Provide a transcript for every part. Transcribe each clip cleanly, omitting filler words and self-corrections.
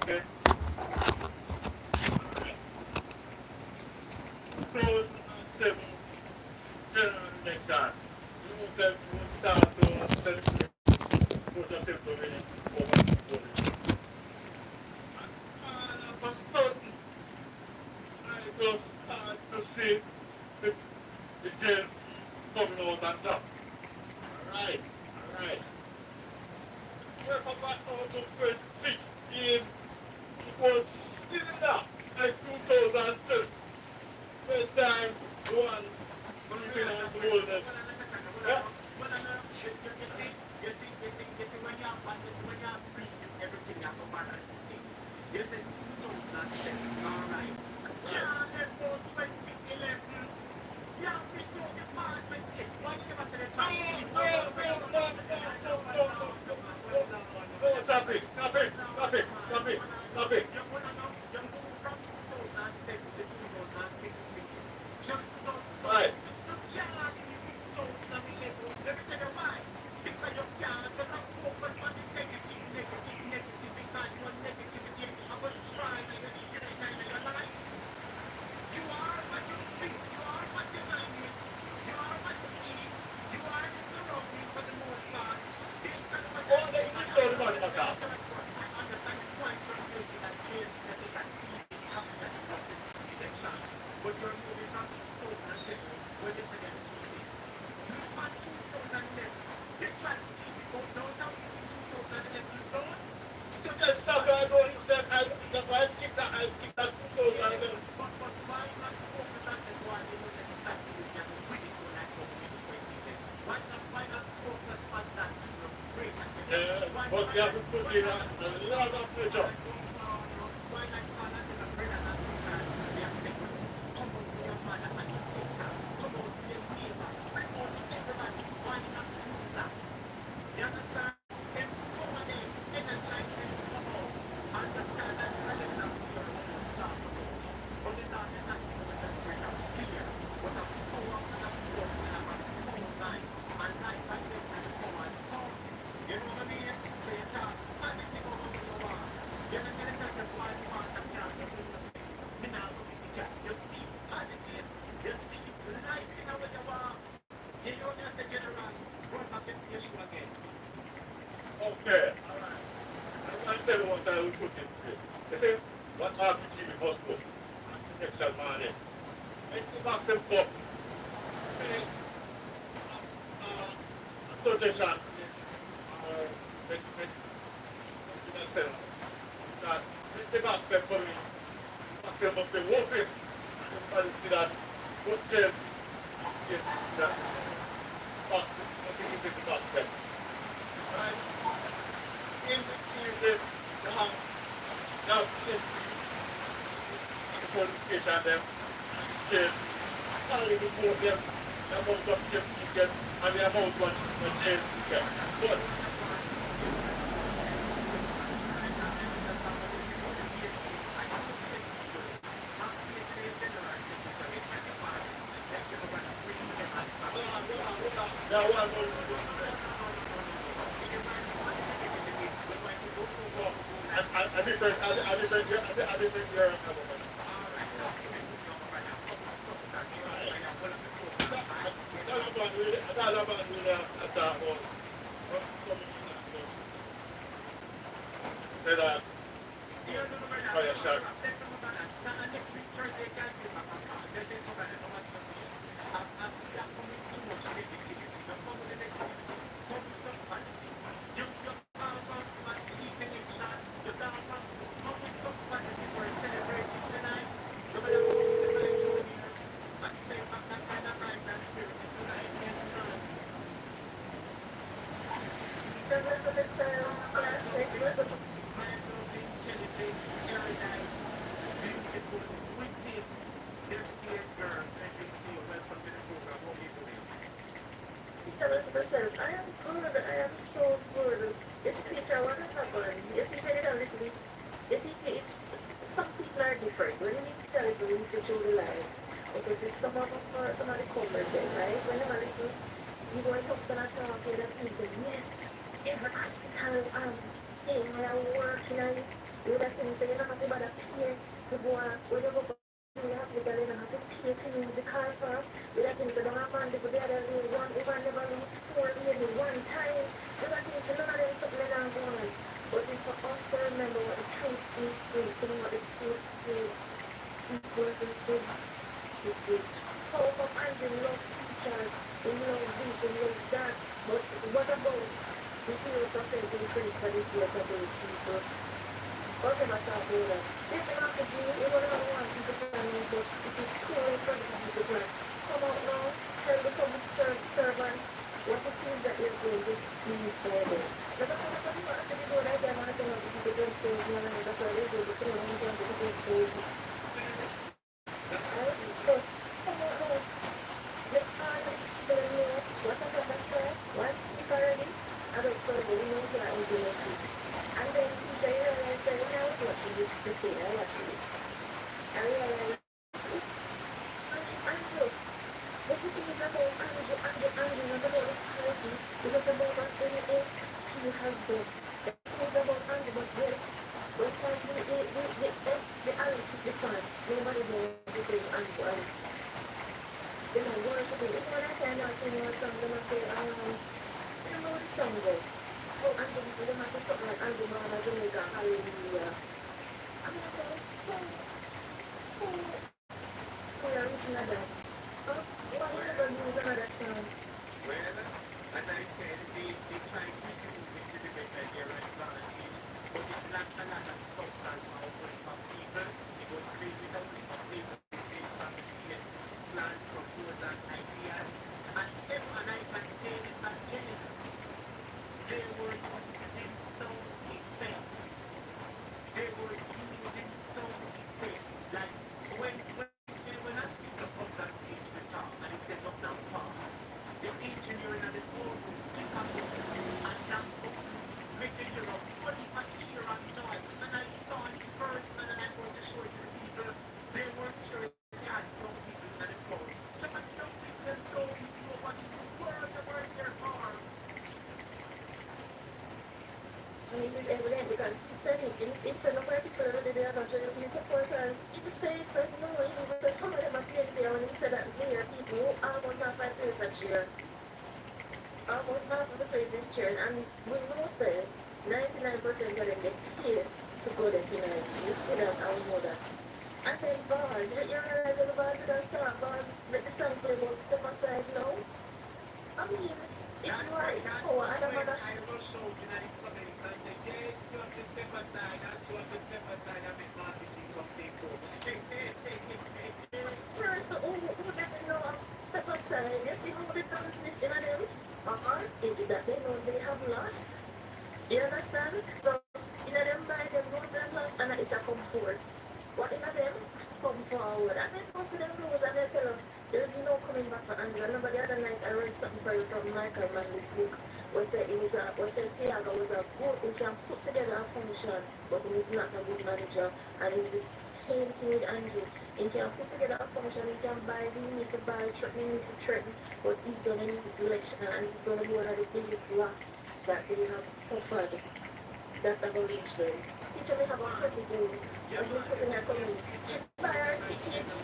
Okay. Close seven general election. You know that you will start to celebrate vote yourself to really over voting. And for certain, I just start to see the, the jail coming out on top. Alright, alright. Well, from back out to 2016, it was similar like 2007. First time, one living and boldness. Yeah? Stop it, stop it, stop it, stop it, stop it. Right. Oh, they so the money, my God. Yes, stop it, I don't use that. That's why I skip that 2007. Yeah, but you have to put in a lot of pressure. Okay, all right. I'm going to tell you what I will put in place. You see, what RPG we must put? Architectural money. Make the box them up. Make association. Make a cell. That make the box them for me. Box them up the whole thing. And everybody see that. Put them in that box. I think you take the box them. Right? In the evening, you have now the qualification them, jail, only report them, the amount of chips you get, and the amount of jail you get. But now one more. I different year. Say that fire shot. Challenge myself. I am good. I am so good. You see, teacher, what has happened? You see, when you listen, you see, if some people are different, when you need to listen, you listen through the life. Because it's some of the comfort there, right? When you listen, you go and husband and talk, you that you say, yes, every hospital, thing, I work, you know that thing things, so you don't have to bother pay to go when you go to the hospital, you don't have to pay to use the car park. With that things, so don't have money for the other day. One woman never lose 4 maybe one time. With that things, so none of them something that go on. But it's for us to remember what the truth is, to know what the truth is. It is how come I love teachers, they love this, they love that. But what about the 0% increase for this year for those people? What about that, brother? This is not the dream, you don't want to plan it, but it is too late for the people to plan. Come out now, tell the public servants what it is that you're going to use for them. So that's what I'm going to do. I don't want to say what the people don't pose, that's why they do the thing, I'm going to do pose. So, come out now. The parents don't know what I'm going to say, what it's already. I don't say they know that I'm going to do it. And then teacher realized that when I was watching this thing, I watched it. I realized, Andrew, the teaching is about Andrew, not about the party. It's not about what he has done. It's about Andrew, but yet, when the Alice the son, nobody knows this is Andrew Alice. They don't worship it. Even when I say I'm singing a song, they must say, you know the song go. Oh, Andrew, they must say something like Andrew Mama Jamaica, hallelujah. I'm going to say, we are reaching at that. Why you never use another song? Well, as I said, they try to do it to the best idea right now, but it's not a lot of substance output from people. It was created a way of people to say from the plans, proposals, ideas, and everyone I can say this again. They were using sound effects. They were using sound effects. Like when I speak up that stage to talk and it says up now far, the engineer in the small room pick up and down up, make the hear a funny and cheer and noise. And I saw it first and then I going to show it to the people. They were cheering, they had young people in the crowd. So when young people don't know what to do, word there for. I mean, it's evident because he said it. It's a number of people that they are not trying to be supporters. He said it, so no, he said some of them are playing there when he said that there are people who almost have my place at cheer. Almost half of the place is cheering, and we know say 99% of them get paid to go there tonight. You see that, I know that. And then bars, you realize when the bars don't talk, bars let the song play about step aside now. I mean, if you are in power, and I'm not I will show you that it's coming and say, yes, you have to step aside, and you have to step aside and make marketing come take over. first, who doesn't know step aside? You see how they dance this in them? Or is it that they know they have lost? You understand? So, in them mind, them knows they have lost, and it's a comfort. What in them come forward? And then most of them knows, and they tell them, there's no coming back for Andrew. I remember the other night I read something for you from Michael Manley's book. Was say it was a Siaga was a good, he can put together a function, but he is not a good manager. And he's this same thing with Andrew. He can put together a function, he can buy the need to buy, threaten, he need to threaten, but he's gonna need his election and he's gonna be one of the biggest loss that they have suffered that have reached them. Teacher may have a perfect rule. And you put in a community. She buy her tickets.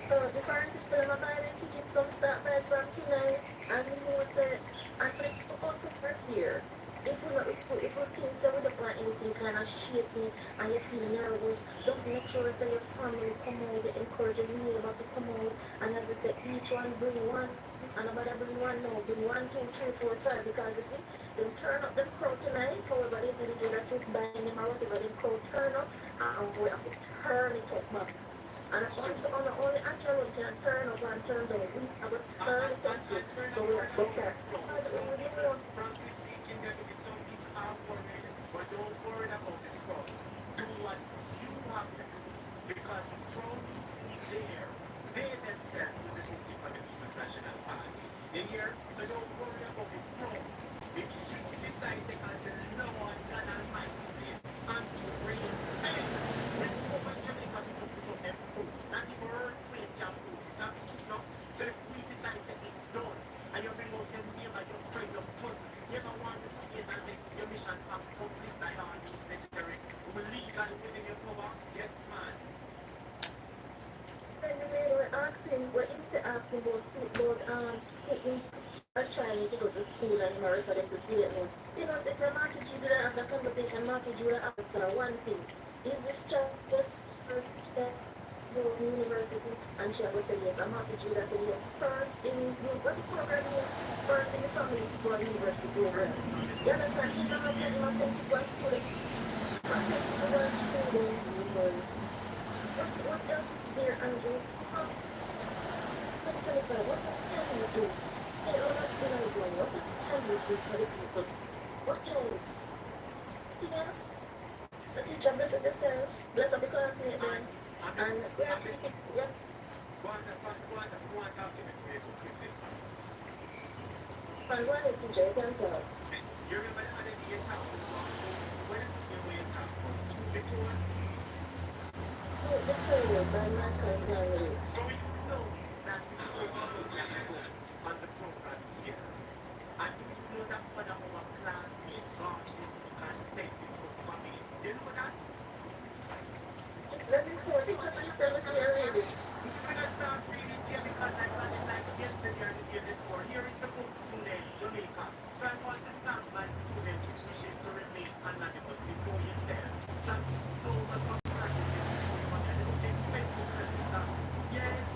So different people are buying their tickets, some start buying from tonight, and we know say, and for the people also are here. If we think so we don't want anything kind of shaky and you feel nervous, just make sure that your family come out, you encourage your neighbor to come out, and as we say, each one bring one, and nobody bring one now, bring 1, 2, 3, 4, 5, because you see, they turn up them crowd tonight, however they did it, that you buying them or whatever, them crowd turn up, and we have to turn it up back. And as much on the only actual one can turn up and turn down, we have to turn it up, so we have to care. Frankly speaking, there will be some people are worried, but don't worry about the crowd. Do what you have to do because the crowd you see there, they themselves will be voting for the People's National Party. You hear? So don't worry about the crowd. If you decide because the Lord God Almighty did and to reign, hey, when you go back Jamaica, people put up them food. Not even earthquake can prove it. Have you know? So if we decide that it's done, and you bring out your neighbor, your friend, your cousin, teacher trying to go to school and refer them to student name. You know, so if a Marky G didn't have that conversation, Marky G would have answered one thing. Is this child first that go to university? And she would say yes. And Marky G would have said yes. First in what the program here? First in the family to go to university program. You understand? He don't tell him I send people to school. I send people to school. What else is there, Andrew? It's 2025. What else can you do? Hey, all that's been ongoing. What else can you do for the people? What else? Yeah? The teacher bless yourself, bless up the classmate then. And we have to keep, yeah. And go ahead, teacher, you can talk. You remember the other day you talked about when you talk about two before? No, the toilet, but I'm not going to really. Do you know that we spoke about that book on the program here? And do you know that one of our classmates brought this book and sent this book for me? Do you know that? It's very small. Teacher, please tell us here already. We're going to start reading here because I got it like yesterday or the day before. Here is the book, student, Jamaica. So I want to thank my student who wishes to remain anonymous. You know yourself. Thank you so much for practicing this book. I don't expect you to understand. Yes,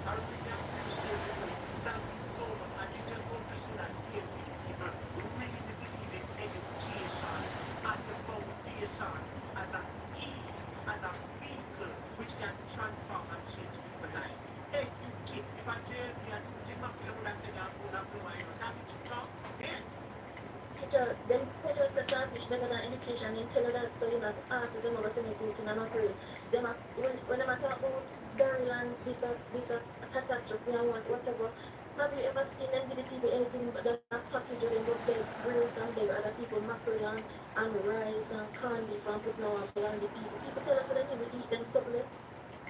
I really appreciate it. Thank you so much. And this just goes to show that every people really believe in education as the foundation, as a key, as a vehicle which can transform and change people's life. Educate. If I tell me and take my people that say I'm going to blow my own, that is true. Yeah. Teacher, then tell us the selfish better than education and tell her that so you not ask them over saying anything and not pray. Them when them talk about burial and this catastrophe and whatever, have you ever seen them give the people anything but that package of them go beg, grace and beg other people mackerel and rice and corned beef and put no apple on the people. People tell us that they will eat them stuff like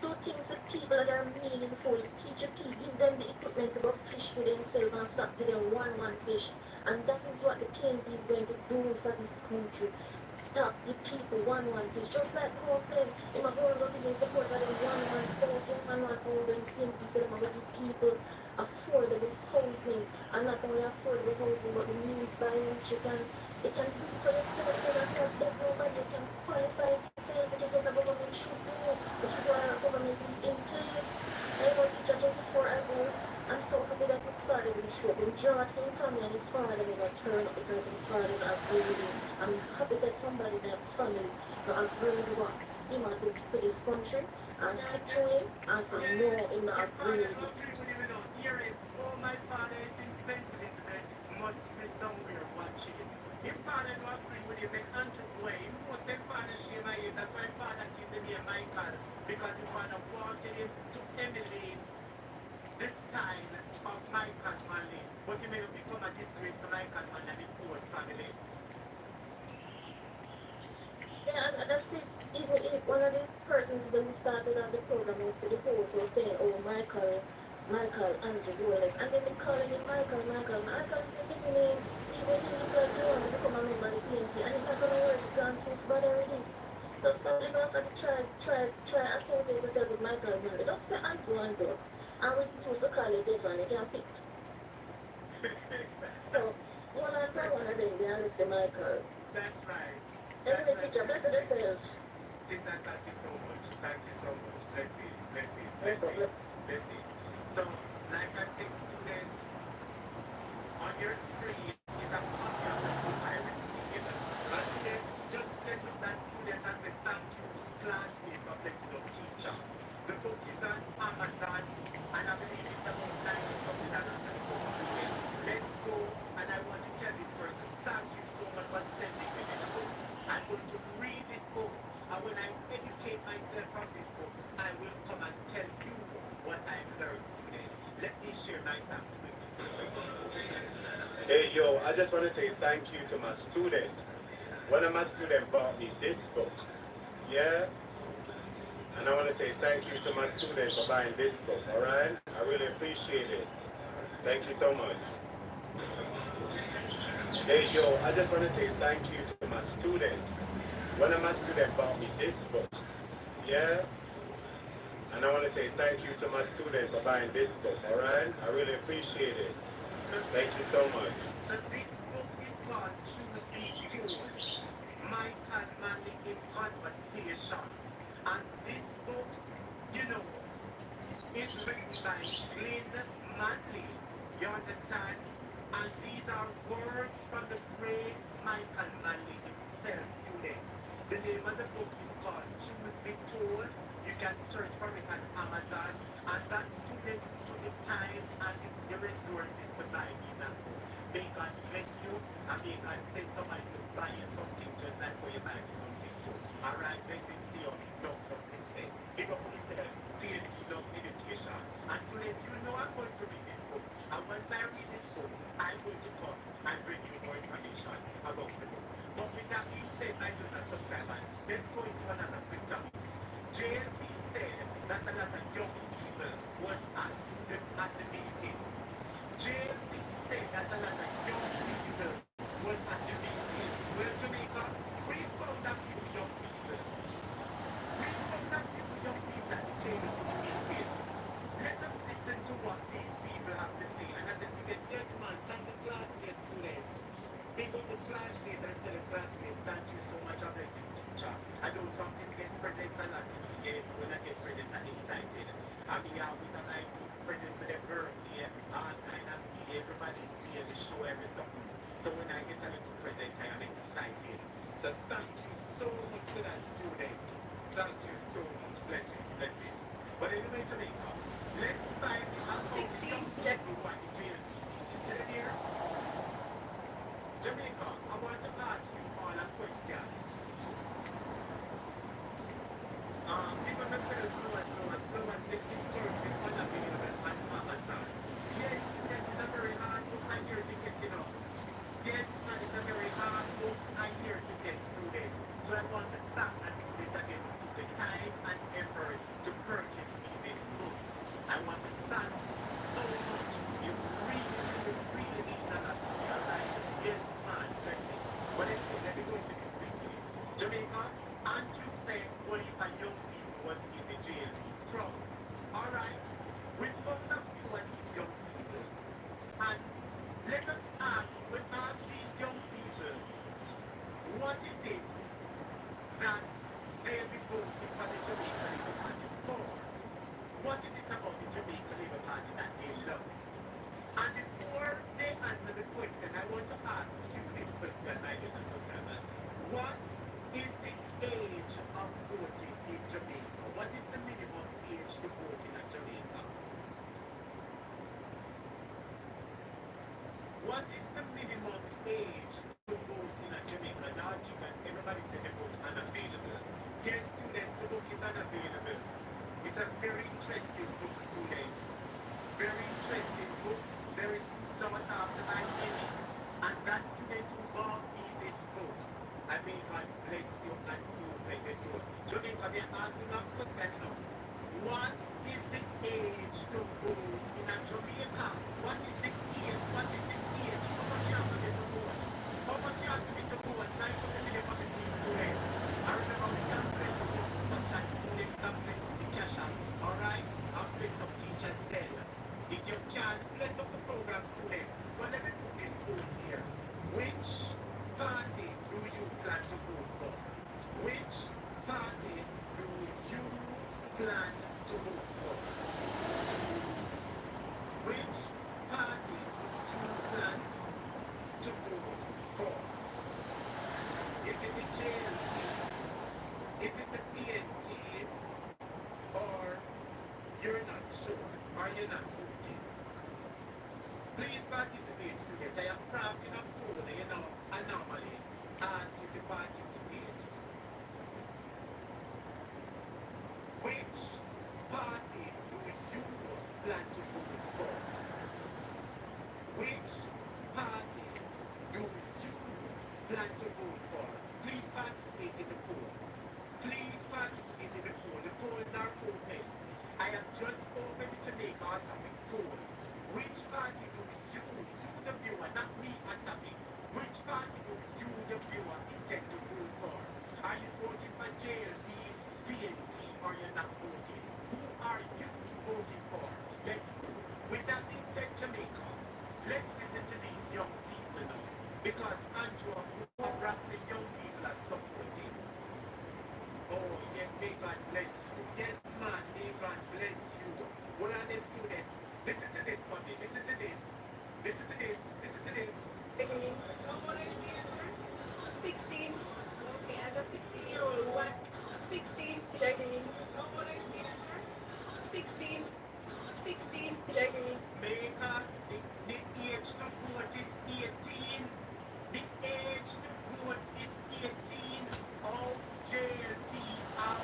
do things with people that are meaningful. Teach your people, give them the equipment to go fish for themselves and stop giving them one fish. And that is what the PNP is going to do for this country. Stop the people one fish. Just like the host said, in my going up against the court by the one post, one all when PNP said I'm going to give people affordable housing. And not only affordable housing, but the means by which you can do for yourself. You don't have that nobody can qualify for yourself, which is what the government should do, which is why our government is in place. I want teacher just before I go. I'm so happy that his father will show up. Him draw to his family and his father will turn up because his father will agree with him. I'm happy that somebody in their family will agree with what he might do for this country and sit through him and say no, he not agree with it. Oh, my father is in St. Elizabeth, must be somewhere watching. If father don't agree with him, make Aunty go away. He must say father shame my head. That's why father gave the name Michael. Because the father wanted him to emulate this time of Michael Manley. But he may have become a disgrace to Michael Manley and his whole family. Yeah, and that's it. Even if one of the persons when we started on the program was the host was saying, oh, Michael, Andrew Wallace. And then they calling him Michael. Michael is a big name. Even if you can do it, become a member of the PNP. And it's not going to work, gone too bad already. So stop living after the try associate yourself with Michael Manley. Don't say Andrew. And we used to call you Devon, you can pick. So, one after one of them, they left the Michael. That's right. Anyway, teacher, bless yourself. Thank you so much. Thank you so much. Bless it. Bless it. So, like I said, students, on your screen is a copy of the book I received. And then just bless up that student and say thank you to classmate for blessing up teacher. The book is on Amazon and I believe it's about $90 something and the book. Let's go and I want to tell this person thank you so much for sending me this book. I'm going to read this book and when I educate myself from this book, I will come and tell you what I've learned today. Let me share my thanks with you. Hey yo, I just want to say thank you to my student. One of my students bought me this book. Yeah? And I want to say thank you to my student for buying this book, alright? I really appreciate it. Thank you so much. Hey yo, I just want to say thank you to my student. One of my students bought me this book. Yeah? And I want to say thank you to my student for buying this book, alright? I really appreciate it. Thank you so much. So this book is called Truth Be Told, Michael Manley in Conversation. And this book, you know, is written by Glenn Manley. You understand? And these are words from the great Michael Manley himself, student. The name of the book is called Truth Be Told. You can search for it on Amazon. And that student took the time and the resources to buy me that book. May God bless you and may God send somebody to buy you something just like how you buy me something too. Alright, blessings to you. Love respect. Big up on yourself. Paid enough education. And students, you know I'm going to read this book. And once I read this book, I'm going to come and bring you more information about the book. But with that being said, my dear subscribers, let's go into another quick topic. JLP said that a lot of young people was at the meeting. JLP said that a lot of young people was at the meeting. Well, Jamaica, we found a few young people. We found a few young people at the table to meeting. Let us listen to what these people have to say. And as a student, yes, man, thank the classmates, students. Pick up the classmates and tell the classmates, thank you so much, a blessing teacher. I know something get presents a lot to me. Yes, when I get presents, I'm excited. I mean, I always like present for their birthday, and of everybody here to show every something. So when I get a little present, I am excited. So thank you so much for that, student. Thank you so much. Bless you, bless it. But anyway, Jamaica, let's find out how young people want to jail meeting today here. Jamaica, I want to ask you all a question. Because I said fluence, it's currently unavailable on Amazon. Yes, yes, it's a very hard book I hear to get, you know. Yes, man, it's a very hard book I hear to get students. So I want to thank and students again who took the time and effort to purchase me this book. I want to thank you so much. You really means a lot to me, alright? Yes, man, bless it. But anyway, let me go into this quickly. Jamaica, Aunty said, what if a young people was in the jail from? Alright, we found a few of these young people. And let us ask, we ask these young people, what is it that they'll be voting for the Jamaica Labour Party for? What is it about the Jamaica Labour Party that they love? And before they answer the question, I want to ask you this question, my little subscribers. What is the age of voting in Jamaica? What is the minimum age to vote in Jamaica? What is the minimum age to vote in Jamaica? Now, Jesus, everybody said the book unavailable. Yes, students, the book is unavailable. It's a very interesting book, students. Very interesting book. There is sought after by many. And that student who bought me this book, I may God bless you and open the door. Jamaica, they are asking a question now. What is the age to vote in Jamaica? What is the age? What is the age? How much you have to be to vote? How much you have to be to vote? 900 million for the students. I remember we can bless up the super chat students and bless up the cash app. Alright? And bless up teacher Zell. If you can, bless up the program student. But let me put this book here. Which party do you plan to vote for? Which party do you plan to vote for? Which party do you plan to vote for? Is it the JLP? Is it the PNP? Or you're not sure? Are you not voting? Please participate, students. I am crafting a poll, you know, I normally ask you to participate. Which party do you plan to vote for? Which party do you plan to vote for? Please participate in the poll. Please participate in the poll. The polls are open. I have just opened the Jamaica Hot Topic poll. Which party do you, the viewer, not me, a topic, which party do you, the viewer, intend to vote for? Are you voting for JLP, PNP, or you're not voting? Who are you voting for? Let's go. With that being said, Jamaica, let's Andrew who have rocks the young people are supporting. Oh, yeah, may God bless you. Yes, man, may God bless you. What are the students? Listen to this for me. Listen to this. Listen to this. Listen to this. 16. Okay, as a 16-year-old, what? 16. Jaggering. 16. 16. Jaggering. Maker, the age to vote is 18. The age to vote is 18. Oh, JLP out.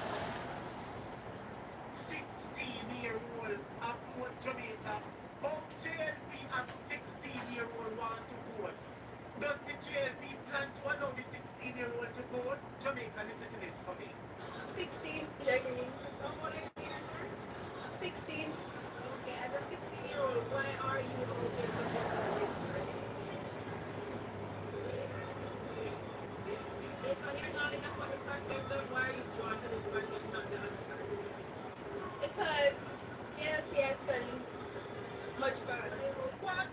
16-year-old of vote Jamaica. Oh, JLP of 16-year-old want to vote. Does the JLP plan to allow the 16-year-old to vote? Jamaica, listen to this for me. 16. Jaggering. 16. Okay, as a 16-year-old, why are you out there supporting this party? If you're not in a public party, then why are you drawn to this party and not the other party? Because JLP has done much for us. What?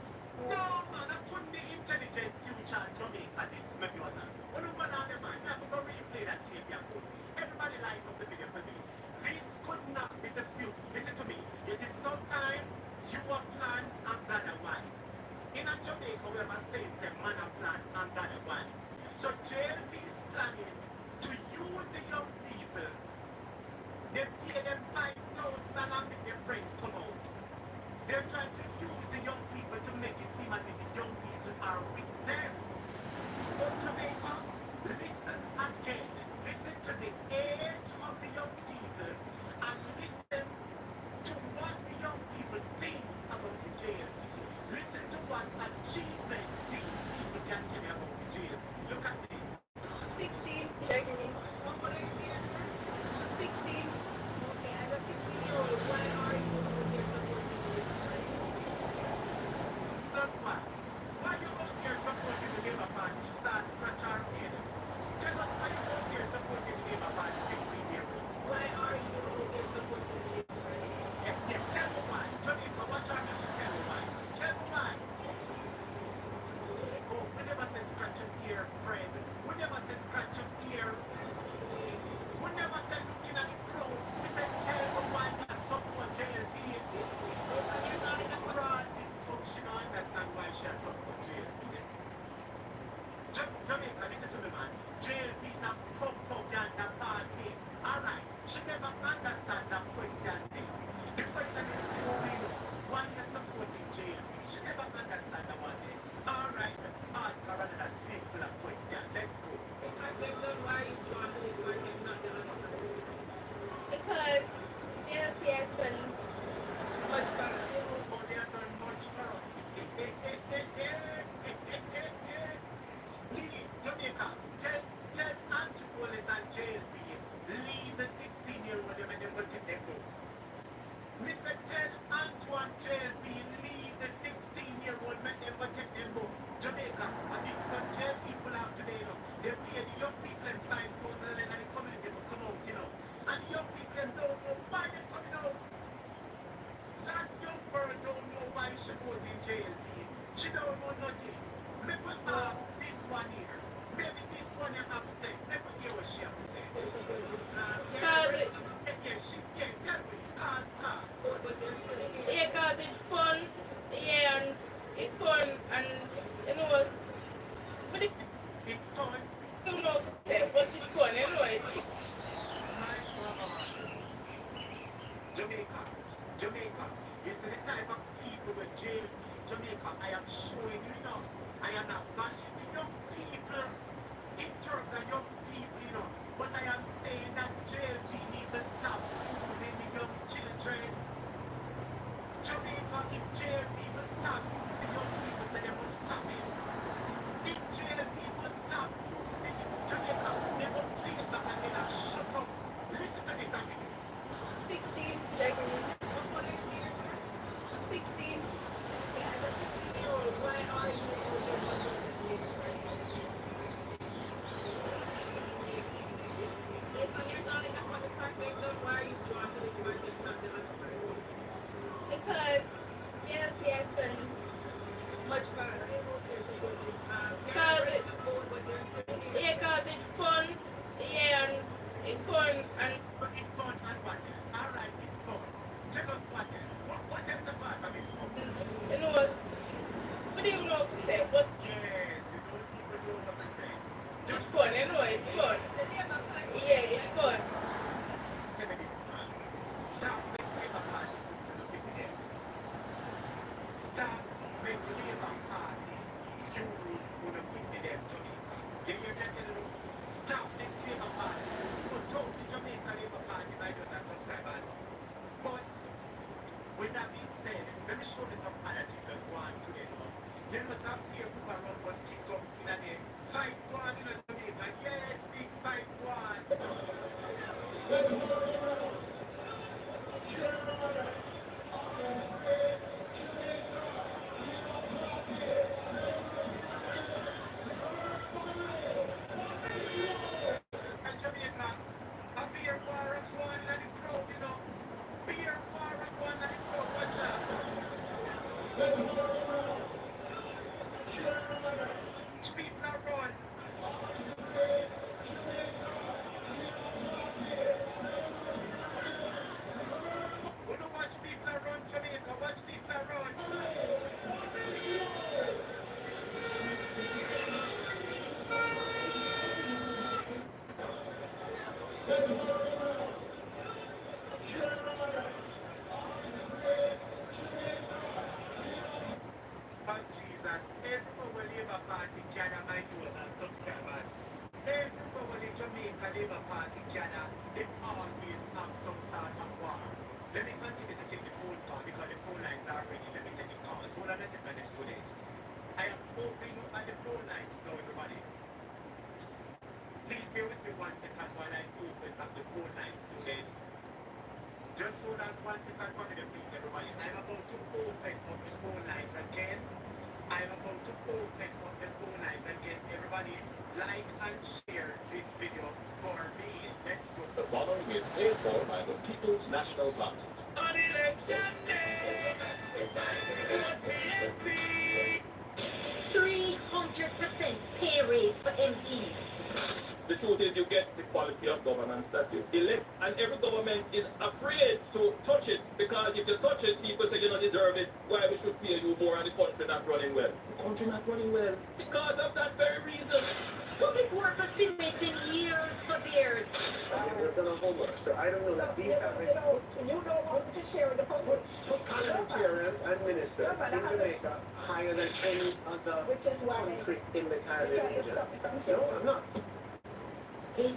No, man, I couldn't the intelligent future Jamaica this maybe was that. When you man, man, you have to go replay that tape, yeah, good. Everybody like up the video for me. This could not be the few. Listen to me. It is sometimes you a plan and God a wine. In a Jamaica, we have a saying, say, man a plan and God a wine. So JLP is planning to use the young people. They pay them $5,000 and make their friend come out. They're trying to use the young people to make it seem as if the young people are with them. But Jamaica, listen again. Listen to the age of the young people and listen to what the young people think about the jail. Listen to what achievement these people can tell you about the jail. Look at this. 16. Jaggering. 16. Okay, as a 16-year-old, why are you out there supporting this party? That's why. Why you out here supporting the Labour Party? She starts scratch her head. Tell us why you out here supporting the Labour Party 16-year-old. Why are you out there supporting this party? Yes, tell me why. Jamaica, watch her and she tell me why. Tell me why. Oh, we never say scratch your ear, friend. We never say scratch your ear. We never say looking at the crowd. We say tell me why you support JLP. You're not in a Fraud in coach, she don't understand why she support JLP. Jamaica, listen to me, man. JLP is a propaganda party. Alright, she never understand that question thing. The question is why you supporting JLP. She never understand that one thing. Alright, ask her another simple question. Let's go. why are you drawn to this party and not the other party? Because JLP has done much for us. Oh, they have done much for us. Leave Jamaica. Tell Aunty and JLP leave the 16-year-old and them go take them go. fun, you know, it's fun. Yeah, it's fun. Give me this man. Stop making Labour Party look to the wickedness. Stop making Labour Party use for the wickedness, Jamaica. You hear that, you know? Stop making Labour Party. Put out the Jamaica Labour Party by those and subscribers. But with that being said, let me show you some other things that go on today. You must have fear people around was kicked up in a day. Fight one in a Jamaica. Yes, big fight one. And Jamaica, a beer war of one and the crowd, you know. Beer war of one and the crowd, watch out. People are run. We don't watch people are run, Jamaica. Watch people are run. But Jesus, everywhere we Labour Party gather, my viewers and subscribers, everywhere we the Jamaica Labour Party gather, they always have some sort of war. Let me continue to take the phone call because the phone lines are ready. Let me take the call. Hold on a second, students. I am opening up the phone lines now, everybody. Please bear with me 1 second while I open up the phone lines, students. Just hold on 1 second for me, please, everybody. I'm about to open up the phone lines again. I'm about to open up the phone lines again. Everybody, like and share this video for me. Let's go. The following is paid for by the People's National Party. On election day, PNP. 300% pay raise for MPs. The truth is you get the quality of governance that you elect, and every government is afraid to touch it because if you touch it, people say you don't deserve it. Why we should pay you more and the country not running well? The country not running well because of that very reason. Public work has been waiting years for theirs. We've done our homework, so I don't know that these average You don't want to share with the public, parliamentarians and ministers in Jamaica higher than any other which is why country in the you Caribbean can't region. stop it from No, sharing. I'm not. They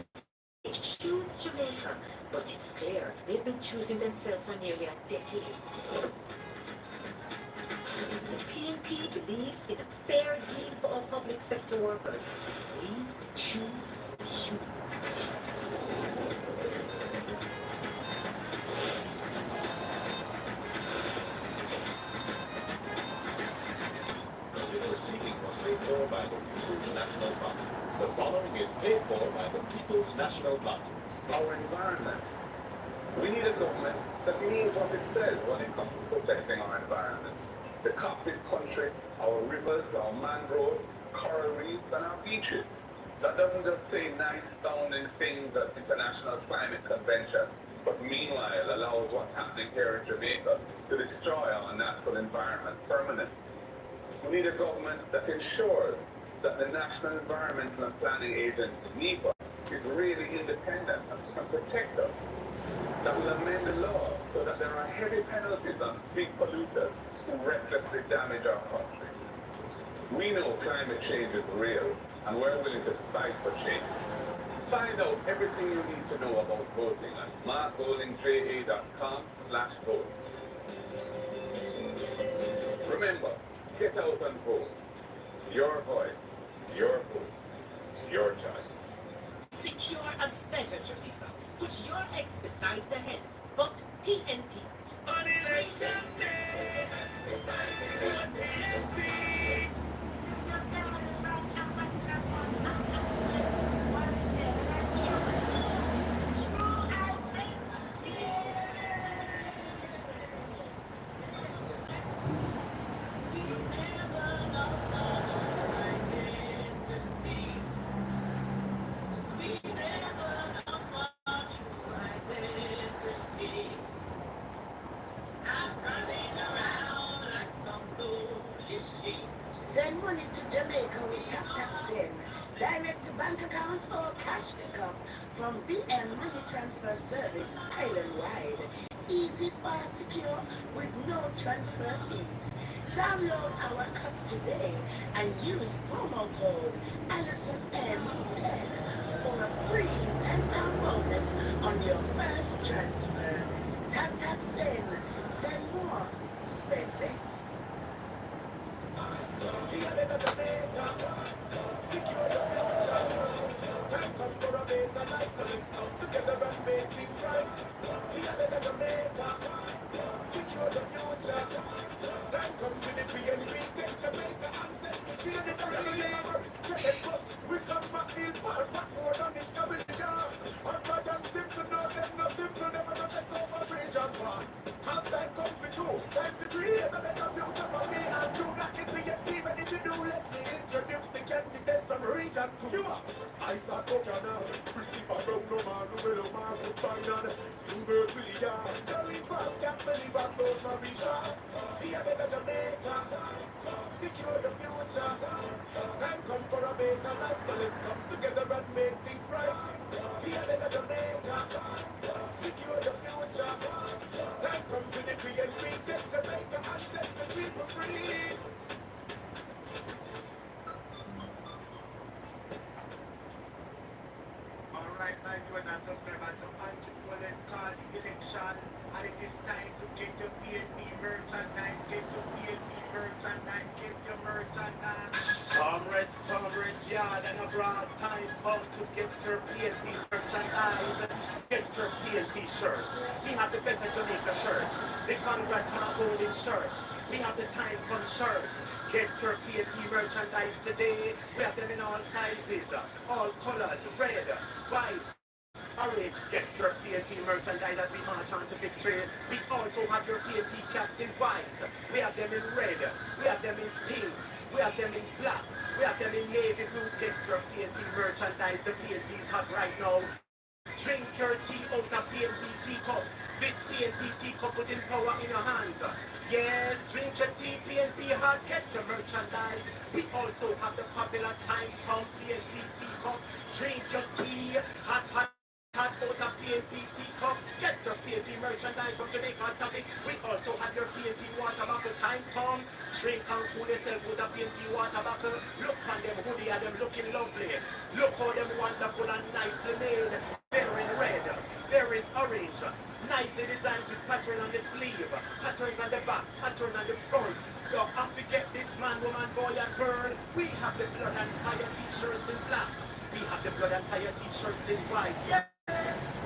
choose Jamaica, but it's clear they've been choosing themselves for nearly a decade. The PNP believes in a fair deal for all public sector workers. We choose you. The proceeding was paid for by the People's National Party. The following is paid for by the People's National Party. Our environment. We need a government that means what it says when it comes to protecting our environment. The cockpit country, our rivers, our mangroves, coral reefs, and our beaches. That doesn't just say nice sounding things at international climate convention, but meanwhile allows what's happening here in Jamaica to destroy our natural environment permanently. We need a government that ensures that the National Environmental and Planning Agency, NEPA, is really independent and can protect us. That will amend the law so that there are heavy penalties on big polluters who recklessly damage our country. We know climate change is real, and we're willing to fight for change. Find out everything you need to know about voting at markvotingja.com/vote. Remember, get out and vote. Your voice, your vote, your choice. Secure a better Jamaica. Put your ex beside the head. Vote PNP. On election day, vote PNP. bank account or cash pickup from BM Money Transfer Service island-wide. Easy, fast, secure, with no transfer fees. Download our app today and use promo code AllisonM10 for a free £10 bonus on your first transfer. Tap send more, spend less. I start talking now. Christopher Brown, no man, no man, no man, no man, you girl really are. Johnny Fast can't believe I close my vision. Be a better Jamaica. Secure the future. Time come for a better life, so let's come together and make things right. Be a better Jamaica. Secure the future. Time come to the create we get Jamaica and set the people free. Alright, my viewers and subscribers, so Aunty is called the election, and it is time to get your PNP merchandise, get your PNP merchandise, get your merchandise. Comrades, yard and abroad, time comes to get your PNP merchandise, get your PNP shirt. We have the better Jamaica shirt, the Congrats Marconi shirt, we have the time come shirt. Get your PNP merchandise today. We have them in all sizes, all colors, red, white, orange. Get your PNP merchandise as we march on to victory. We also have your PNP caps in white. We have them in red. We have them in pink. We have them in black. We have them in navy blue. Get your PNP merchandise. The PNP is hot right now. Drink your tea out of PNP teacup. Big PNP teacup putting power in your hands. Yes, drink your tea, PNP hot, get your merchandise. We also have the popular time pump PNP teacup. Drink your tea, hot out of PNP teacup. Get your PNP merchandise from Jamaica topic. We also have your PNP water bottle time pump. Drink and cool yourself with a PNP water bottle. Look on them hoodie and them looking lovely. Look how them wonderful and nicely made. They're in red, they're in orange. Nicely designed with pattern on the sleeve, pattern on the back, pattern on the front. So have to get this man, woman, boy and girl. We have the blood and fire t-shirts in black. We have the blood and fire t-shirts in white. Yeah!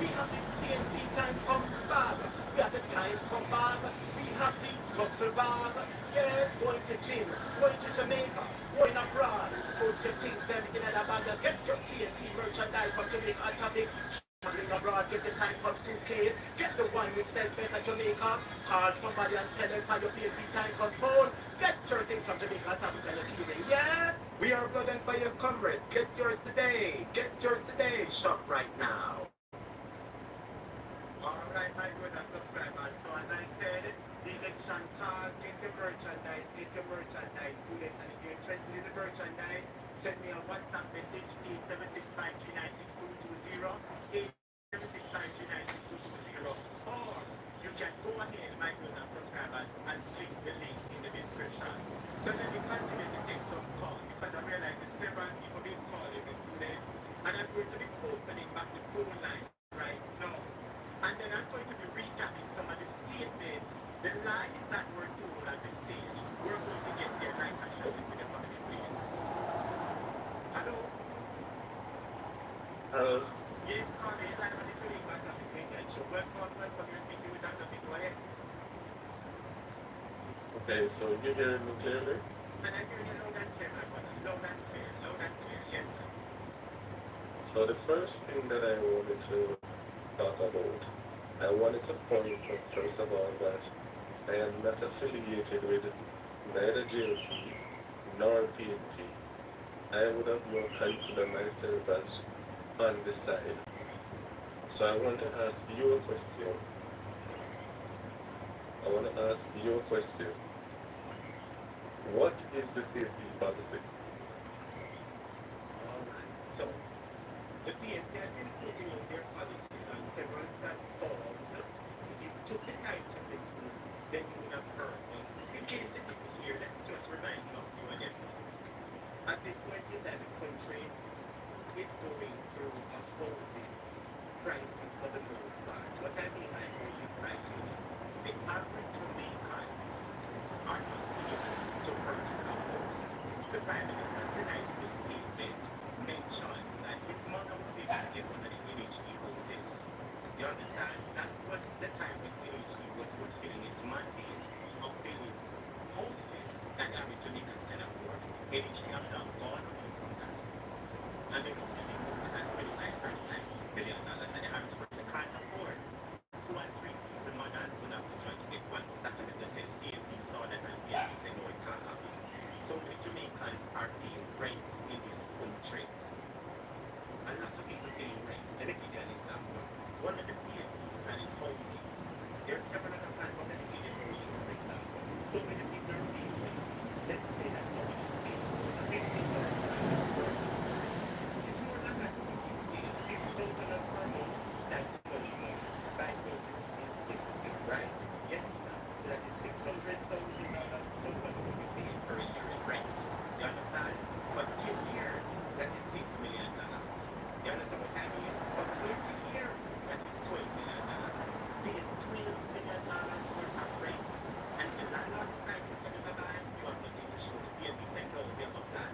We have this PNP time from bag. We have the time from bag. We have the couple bag. Yes, going to gym, going to Jamaica, going abroad. Go to things, everything in a bag. Get your PNP merchandise from Jamaica topic. Traveling abroad, get the time for suitcase, get the one which says better Jamaica, call somebody and tell them for your PNP time for phone, get your things from Jamaica, Africa, and Cuba. Yeah, we are blood and fire comrades, get yours today, shop right now. Alright, my good and subscribers, so as I said, the election call, get your merchandise, students, and if you're interested in the merchandise, send me a WhatsApp message, 876-539-6220, 876-539-6220, or you can go ahead, my good and subscribers, and click the link in the description. So let me continue to take some calls, because I realize that several people been calling the students, and I'm going to be opening back the phone line right now. And then I'm going to be recapping some of the statements, the lies that were told at the stage. We're going to get there like I shall with the family, please. Hello? Hello. Yes, Connie, live on the Twitter class of the Kenyan show. Welcome, you're speaking with Dr. Big. Go ahead. Okay, so you're hearing me clearly? And I'm hearing you loud and clear, my brother. Loud and clear, yes, sir. So the first thing that I wanted to talk about, I wanted to point out first of all that I am not affiliated with neither JLP nor PNP. I would have more consider myself as on the side. So I want to ask you a question. What is the PNP policy? Alright, so The PNP has been putting out their policies on several platforms. If you took the time to listen, then you would have heard. But in case you didn't hear, let me just remind you of you again. At this point in time, the country is going through a housing crisis for the most part. What I mean by housing crisis, the average Jamaicans are not able to purchase a house. The Prime Minister tonight in his statement mentioned that his mother would be able to get one of the NHD houses. You understand? That was the time when NHD was fulfilling its mandate of building houses that the average Jamaicans can afford. NHD have now gone away from that. And they don't really know that $25-39 million and the average person can't afford. 2 and 3 people, mother and son have to try to get one house. That kind of sense. PNP saw that and PNP said, no, it can't happen. So many Jamaicans are paying rent in this country. A lot of people paying rent. Let me give you an example. One of the PNP's plan is housing. There are several other plans for the PNP housing, for example. So many people are paying rent. Let's say that someone is paying $50 it's more than that. $50,000 per month. That's money more. $560, right? Yes, so that is $600,000 someone will be paying per year in rent. You understand? For 10 years, that is $6 million. You understand what I mean? For 20 years, that is $12 million. Paying $12 million worth of rent. And the landlord decides to tell you bye-bye, you have nothing to show. The PNP said, no, we have a plan.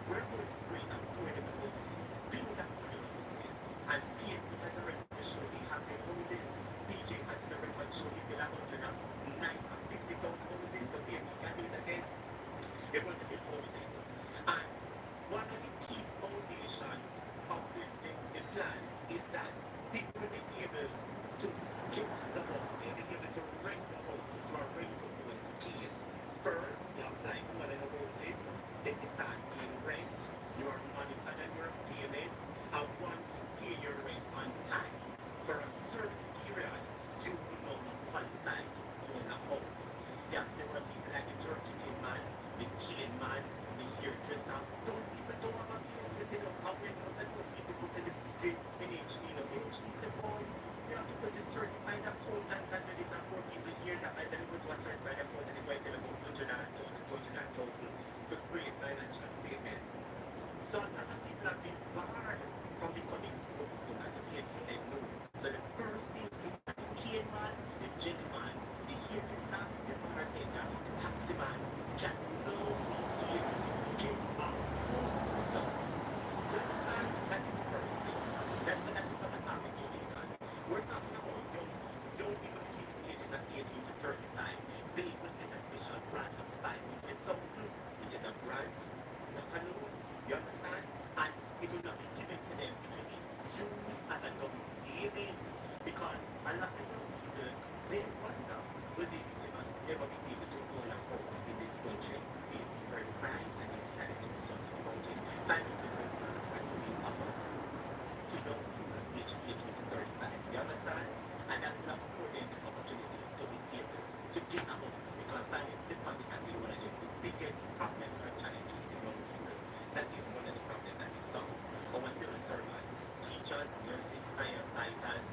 We're going to create affordable houses, build affordable houses, and PNP has already shown they have their houses. PJ has already shown they build 150,000 houses, so PNP can do it again. They're going to build houses. And one of the key foundations of the plans is that people will be able to get the house, they'll be able to rent the house to a rent-to-own scheme. First, you apply for one of the houses, then you start paying rent, you are monitored on your payments, and once you pay your rent on time, for a certain period, you will now be qualified to own a house. You have several people like the Georgian man, the cane man, the hairdresser. Those people don't have a place with them. Awareness that those people go to the NHD, the NHD say, oh, you have to go to certified accountant and there is a poor people here that by the time they go to a certified accountant, they're going to tell them about 100,000 to create financial statement. So a lot of people have been barred from becoming owners. The PNP said no. So the first thing is that the cane man, the gentleman, the hairdresser, the bartender, the taxi man can now be able to get a home. You understand? That is the first thing. That is what I'm talking Jamaican. We're talking about young people between the ages of 18 to 35. They will get a special grant of 500,000, which is a grant, not a loan. You understand? And it will not be given to them. It will be used as a down payment. Because a lot of young people, they wonder will they ever be able to own a house in this country. They heard crying and they decided to do something about it. 500,000 is going to be offered to young people aged 18 to 35. You understand? And that will afford them the opportunity to be able to get a house. Because silent deposit has been one of the biggest problems or challenges to young people. That is one of the problems that is solved. Our civil servants, teachers, nurses, firefighters,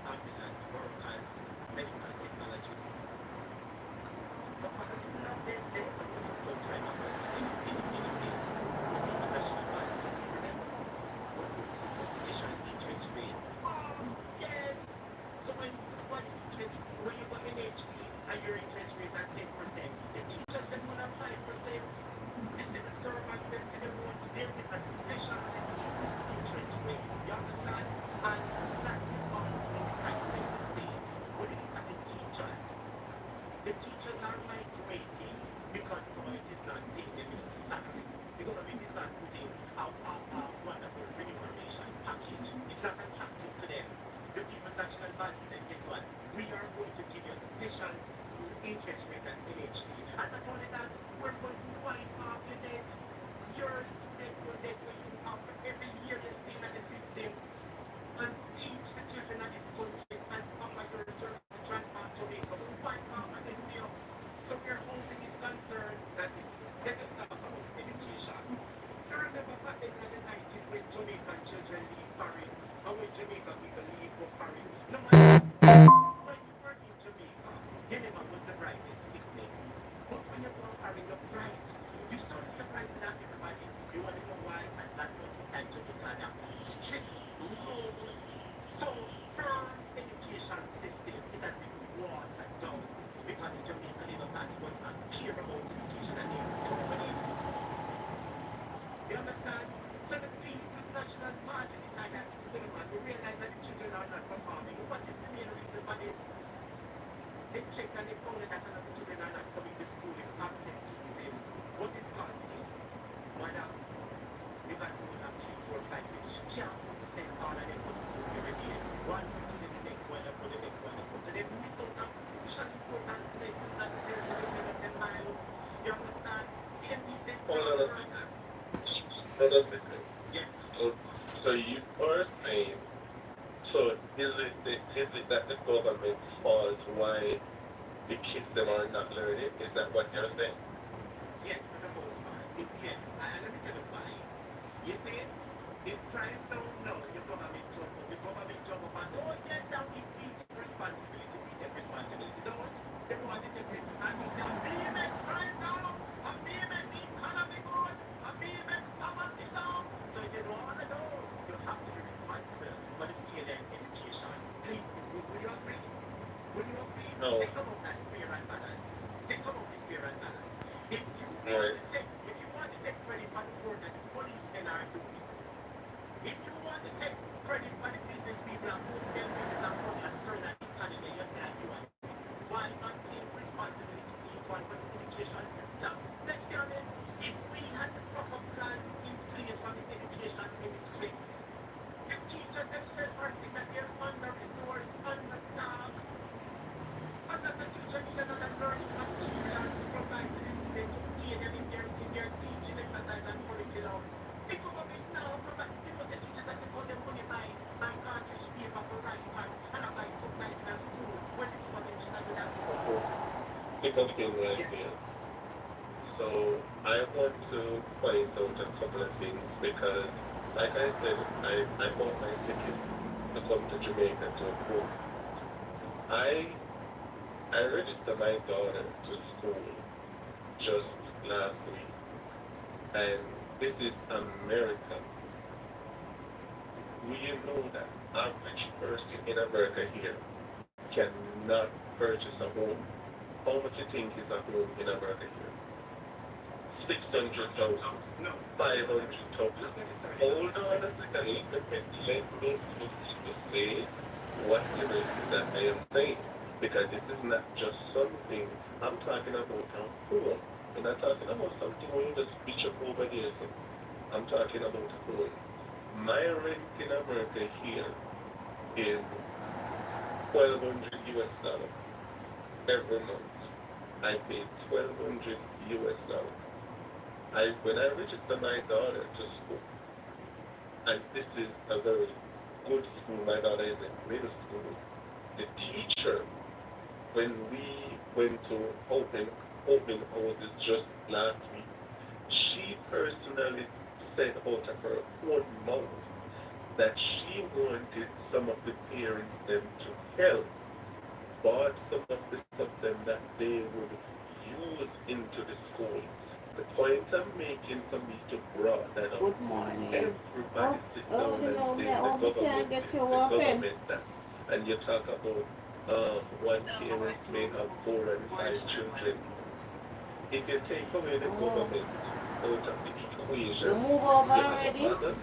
ambulance workers, medical technologists. But for the people out there, they don't know this country. foreign. How in Jamaica people leave for foreign. No matter when you were in Jamaica, you never was the brightest picnic. But when you go foreign, you're bright. You suddenly you're brighter than everybody. You want to know why? And that's what you can Jamaica. Strict rules, so firm education system. It has been watered down because the Jamaican Labour Party was not care about education and they dominate. You understand? So the People's National Party decided to sit down and realize that the children are not performing. What is the main reason for this? They checked and they found that a lot of the children are not coming to school is absenteeism. What is causing it? Mother, you got more than 3, 4, 5 minutes. She can't send all of them to school every day. One to the next one, and for the next one. So they miss out on crucial important lessons that they're developing their minds. You understand? Henry said, Hold on a second. Hold on a second. yes. So you are saying, so is it that the government fault why the kids them are not learning? Is that what you're saying? Yes, for the most part. Yes, and let me tell you why. You see, if crime don't know, your government jump up. The government jump up and say, oh yes, now we take responsibility. We take responsibility. Don't. They want to take responsibility. And you say, I'm being make crime down. I'm being make the economy good. I'm being make poverty down. So if you do all of those, you have to be responsible for the failed education. Please, would you agree? Would you agree? No. Think about that fair and balance. Think about the fair and balance. If you Right. if you want to take credit for the work that the policemen are doing, if you want to take credit for the business people and put them business and put a turn on the economy, you say you are. Why not take responsibility equal for the education sector? Let's be honest, if we had the proper plans in place from the education ministry, the teachers themselves are saying that they're under-resourced, understaffed. And that the teacher needs another learning material to provide to the student to aid them in their teaching exercise and curriculum. The government now provide, you know, the teachers that take out them money buy cartridge paper for write on and I buy supplies in a school when the government should have done that. Stick up in right there. So I want to point out a couple of things because, like I said, I bought my ticket to come to Jamaica to work. I registered my daughter to school just last week, and this is America. We know that average person in America here cannot purchase a home. How much you think is a home in America here? 600,000, No. 500,000. Hold on a second. Let me say whatever it is that I am saying. Because this is not just something, I'm talking about a home. I'm not talking about something where you just bitch up over there. So I'm talking about a home. My rent in America here is $1,200 every month. I pay $1,200. When I register my daughter to school, and this is a very good school, my daughter is in middle school. The teacher, when we went to open houses just last week, she personally said out of her own mouth that she wanted some of the parents them to help, bought some of the stuff them that they would use into the school. The point I'm making for me to broaden that up, Good morning. everybody sit Oh, down and no, say no, the we can't government get this, you the open. government that. And you talk about one parents may have 4 and 5 children. If you take away the government out of the equation, You move you over have a already? mother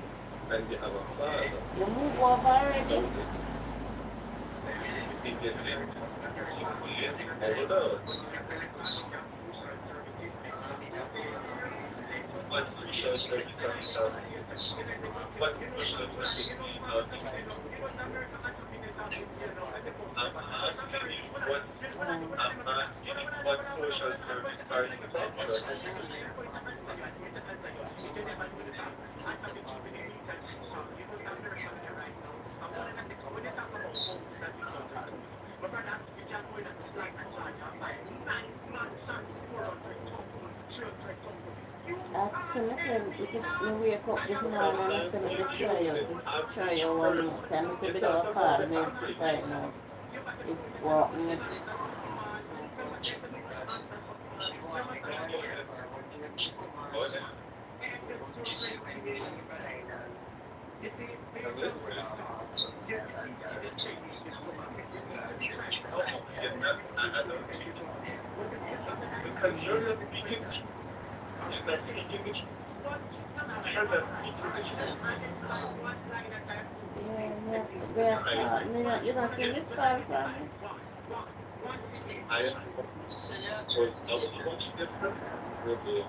and you have a father. You move over already? Don't it? If you take hold on. What social services are what social services are I'm asking you what social service are you talking about? That's true. said, we wake up this morning and I said, we try you one more time. I said, we don't call me to find out if walking is I'm listening. I don't think because you're not speaking. You're not speaking the truth. You're not speaking the truth. you don't see this call from me? I was watching the review,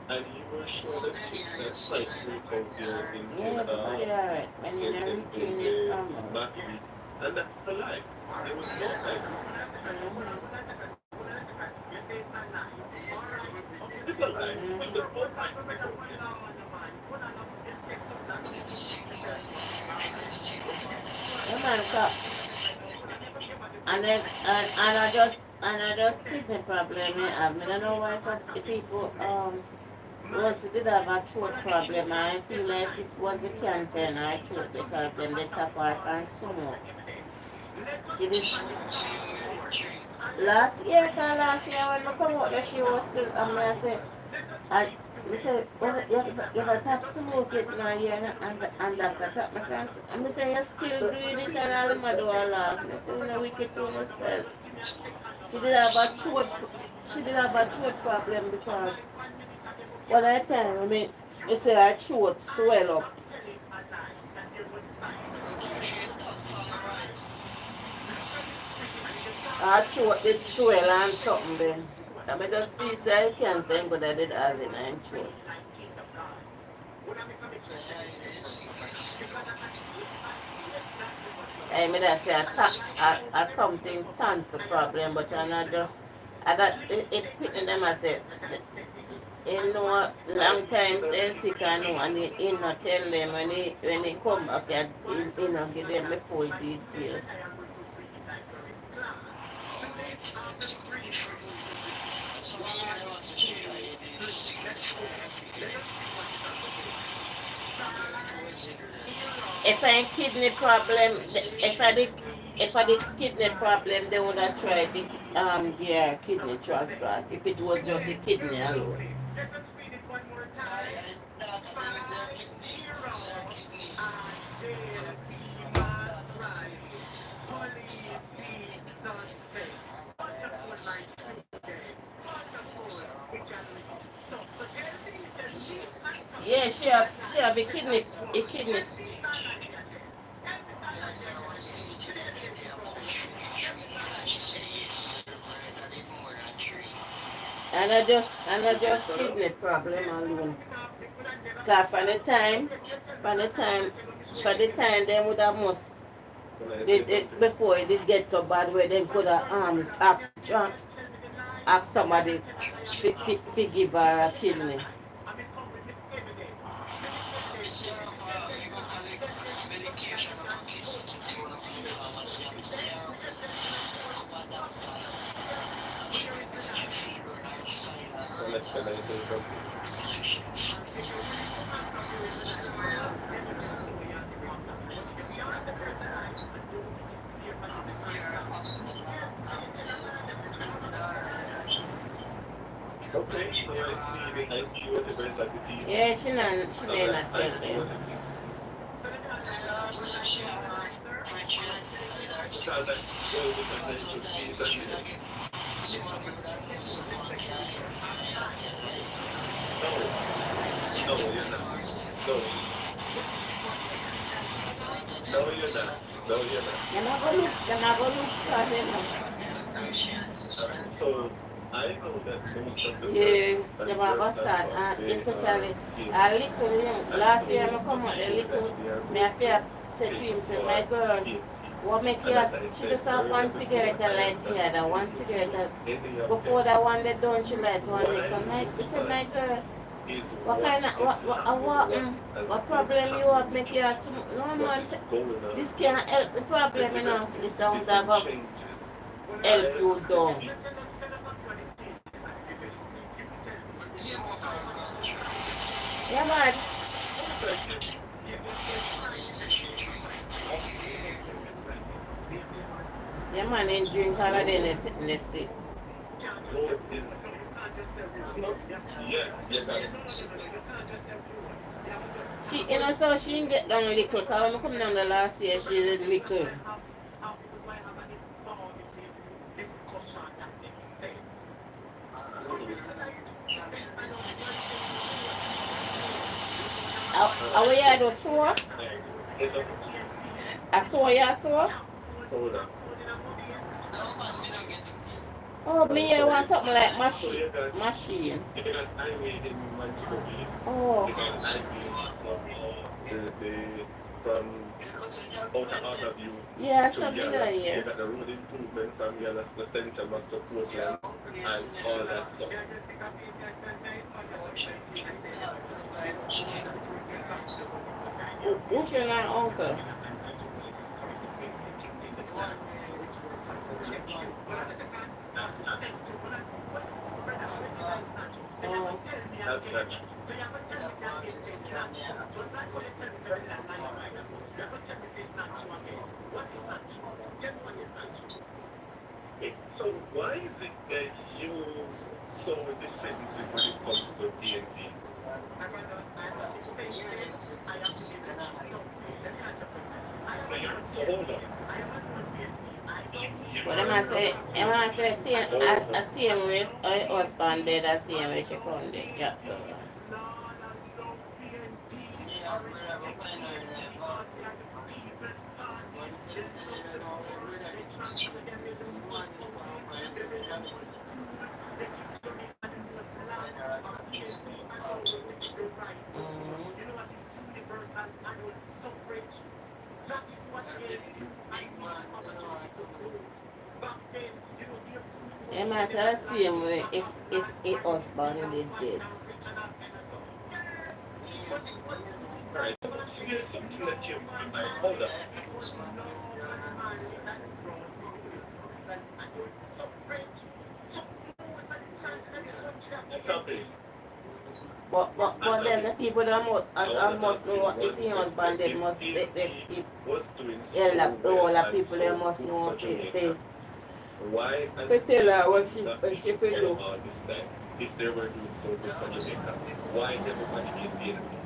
and you were showing the chick that fight break out there Yeah, everybody alright. And then I reaching it from her. massive, and that's a lie. There was no lie. It's a lie. It's a whole lie. Yeah, man, stop. And then, and I just kidney problem I have. I don't know why some people, once did have a throat problem, I feel like it was a cancer in her throat because then they tap her and smoke. See this? Last year when I come out there, she was still, I said, we said, well, you have to smoke it now, yeah, and doctor tap my friend. And I say, you're still doing it, and all my do a laugh. I said, you know, wicked to myself. She did have a throat problem because one of the time, I say her throat swell up. Her throat did swell and something then. I just feel say I can't say but I did have it in her throat. I mean I say I something cancer problem but I not just I got it picking them I said you know long time since sick I know and he not tell them when he come back he not give them the full details. If I had kidney problem, if I did kidney problem, they would have tried the kidney transplant. If it was just a kidney alone. Yeah, she have a kidney. And I just kidney problem alone. Cause for the time they would have must before it did get so bad where they could have ask somebody to give her a kidney. Can I say something? Okay, so I see what the birds like to eat. Yeah, she not tell them. No, you're not. No, you're not. They're not gonna look sad So I know that most of the they were sad, especially a little young. Last year I come out a little, I feel said to him, said, my girl, what make you, she just have one cigarette and light here, that one cigarette, before that one they done, she light one next one. He said, my girl, what kind of, what problem you have, make you, no man, this can't help the problem, you know, this sound that go help you down. Yeah, man. Yeah, man, and drink all of them and sit in the seat. Road is yes, you can. She, you know, so she didn't get down liquor. Because when I come down the last year, she did liquor. Our yard was sore. It's a I saw you, I saw. hold on. Oh, me, I want something like So machine. you got Machine. highway in Manchester. Oh. You got highway from out of you Yeah, to something Yalas. like You here. got the road improvement from Yalas to Central Master Portland and all that stuff. Who's your name, uncle? Oh. That's that. So why is it that you so defensive when it comes to DNP? So hold on. But am I say, same with her husband did, the same way she come did. Yeah. Am I say the same way if a husband did dead. Right. So here's something that you hold up. Copy. But then the people that must know if your husband dead must Was doing all the people so they must good know for Jamaica. they Why has tell her what not she could do. all this time? If they were doing so good for Jamaica, why everybody in DNP?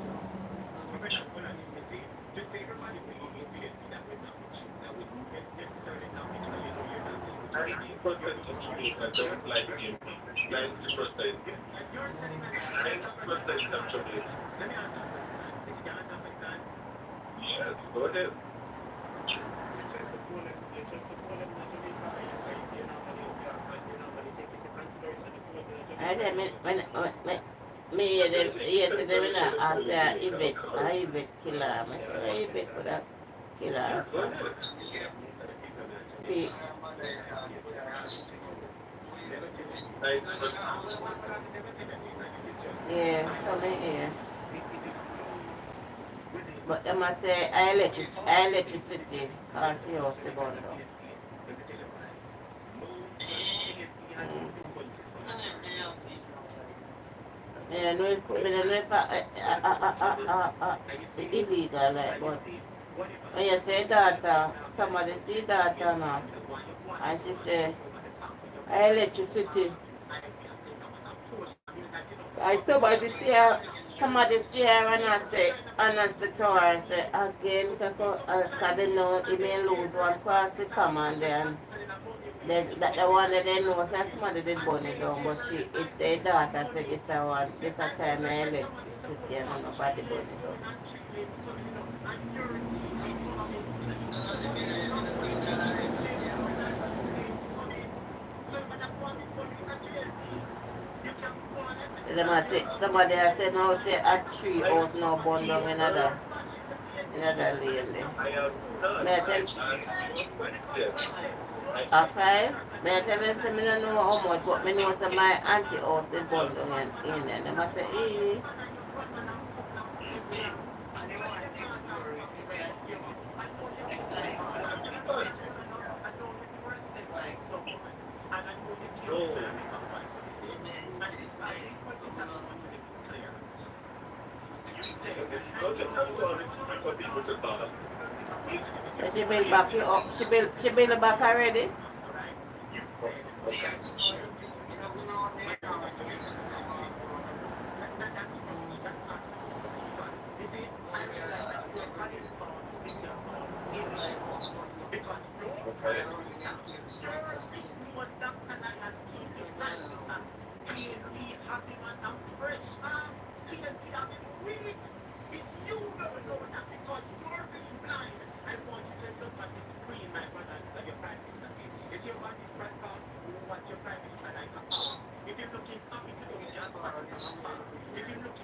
Percent of Jamaica don't like DNP. 90%. 90% of Jamaica. Yes, go ahead. I said, me hear them yesterday when I say Yvette kill her. I say, Yvette could have kill her Yes, go husband. ahead. Yeah, something here. But them I say electricity cause you also burn down. Yeah, no, I don't know if illegal like, but when you say data, somebody see data now, and she say electricity. I somebody see her and I say, and I say to her, say again, because they know they may lose one cross the command and that the one that they know, say somebody did burn it down, but it's their daughter said this a time of electricity and nobody burn it down. Somebody has said no, say a tree house no burn down in another lane there. I am not. May I tell a five? May I tell you, say, I don't know how much, but I know say my auntie house is burn down in there. They must say, eh. But you have to respect for people to talk. So she build back you up. She build it back already.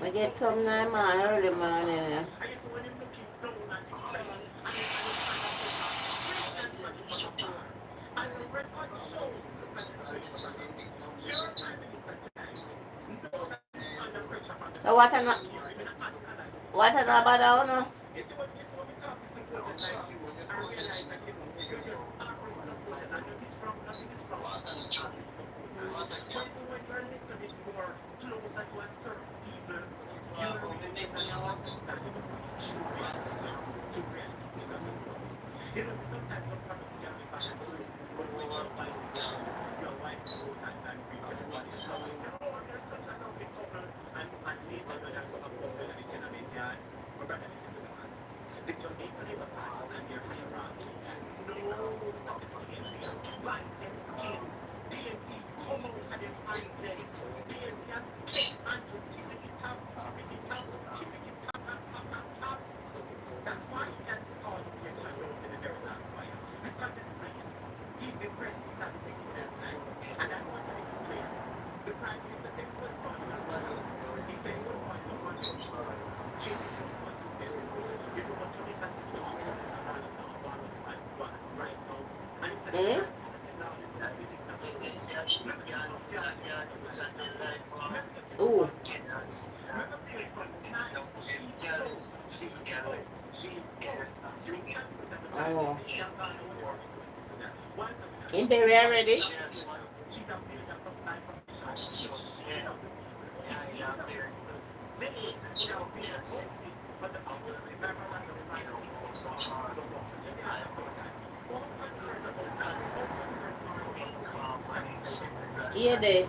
I get some man early morning. So what about now? No? Ooh. Oh. In Berry already? Yeah, they.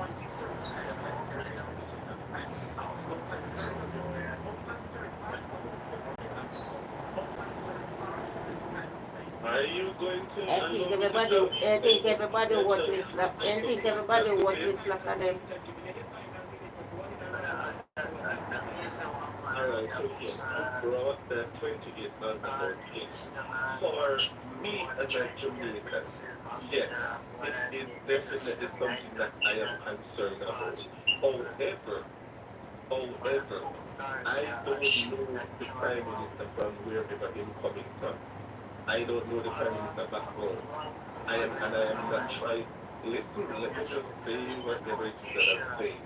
Are you going to I think everybody what we slap. I think everybody what we slap at them. Alright, so yes, I brought the 28 alcohol case. For me as a Jamaican, yes, it is definitely something that I am concerned about. However, I don't know the Prime Minister from wherever he's coming from. I don't know the Prime Minister background. I am not trying. Listen, let me just say whatever it is that I'm saying.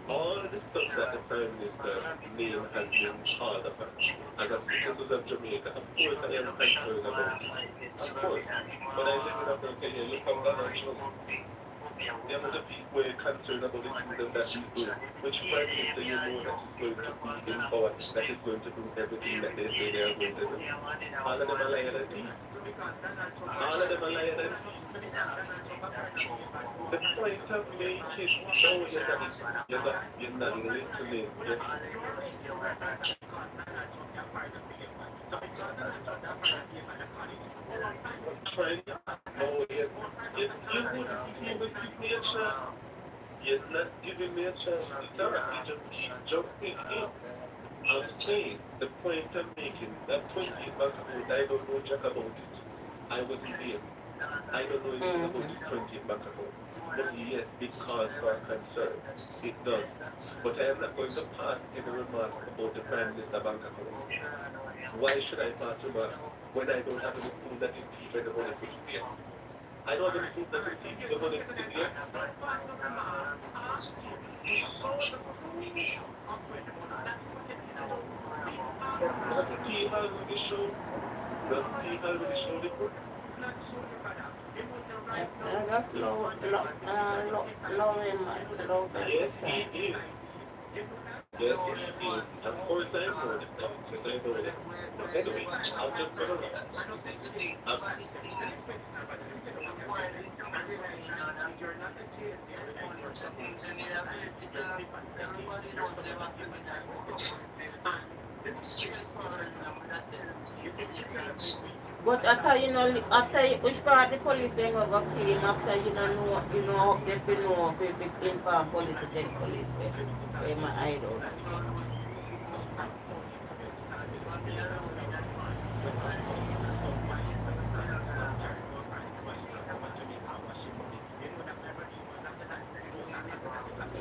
All the stuff that the Prime Minister name has been called upon. As a citizen of Jamaica, of course I am concerned about it. Of course. But I live in America here, look at Donald Trump. The amount of people are concerned about the things that he's doing. Which Prime Minister you know that is going to be in power, that is going to do everything that they say they are going to do? All of them are liar than thief. All of them are liar than thief. The point of making, oh, you're not listening. Trying, no, you wouldn't even give me a chance. You're not giving me a chance to talk. You just keep jumping in. I'm saying, the point I'm making, that 28 back account, I don't know jack about it. I wasn't there. I don't know anything about this 28 bank account. But yes, it calls for concern. It does. But I am not going to pass any remarks about the Prime Minister bank account. Why should I pass remarks when I don't have any proof that it teeth when the money put it there? I don't have any proof that it teeth the money put it there. Does the teeth already show? Does the teeth already show the proof? That's low. Yes, he is. Yes, yes. Of course I know that. Of course I know that. But anyway, I'm just gonna I'm, You're not a jail, you realize you're sympathetic, you're sympathetic with that. And let me say this to you, if you tell me, But after you know, after which part the police ain't gonna claim after you know, they been know if it inform police to take police where my idol.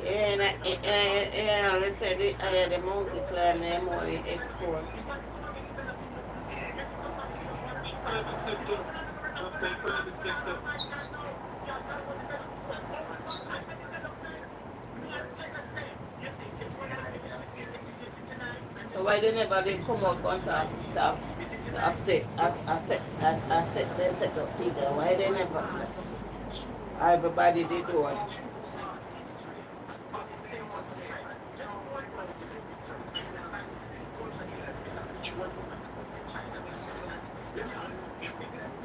Yeah, they said the most decline, the more exports. private sector. I say private sector. So why they come out and stop to accept the set up figure? Why they never? Everybody they do it.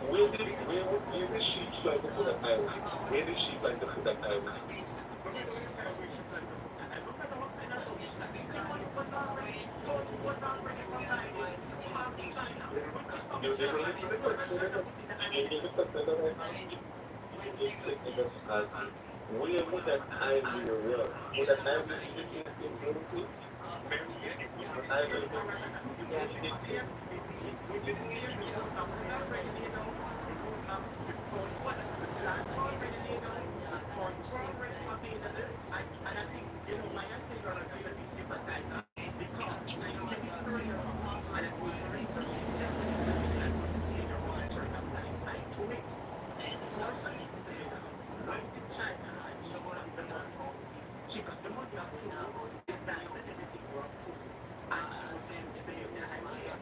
Where the sheep like to put a highway? Where the sheep like to put a highway? You never listen to the question, you never question that I asked you. You never question that I asked you. Where would that highway run? Would that highway be the same thing going to? The highway. She got the money up to the size and everything were full. And she was able to stay in the highway.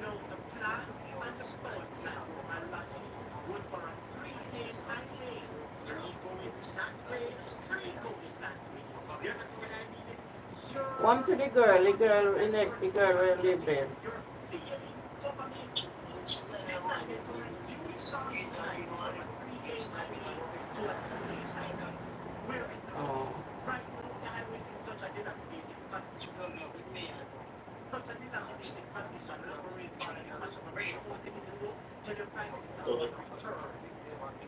Now the plan and the thought plan for my life was for a 3-day highway. 3 going that way, 3 going that way. You understand what I mean? One to the girl the next the girl will live there. Your failing government decided to reduce the size of a 3-day highway to a 2-day highway. Where is the Oh. right now the highway is in such a dilapidated condition. Such a dilapidated condition. Look at rainfall and how much of a rain was able to do till the Prime Minister will return.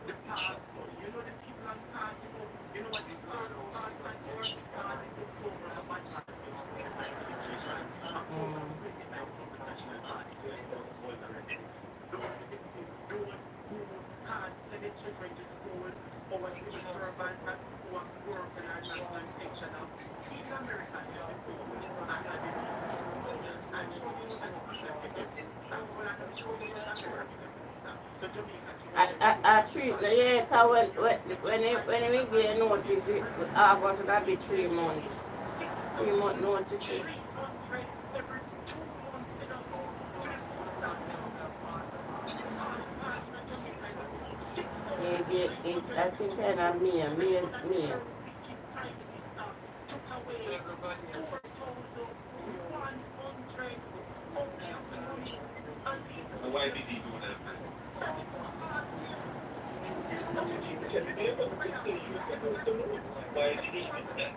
The path, you know the people on path, you know what this path stand for? God is the program of my education. A program created by the professional party those vulnerable. Those who can't send their children to school, or a civil servant who are working and not on section of. Even America has the program. I'm sure you know that it's stuff going on. I'm sure you know that stuff. So Jamaica, I treat yeah, cause when we get notice, August that be 3 months. 3 month notice. 300 every 2 months in a house. I think kind of me. And why did he do that? Why did he do that?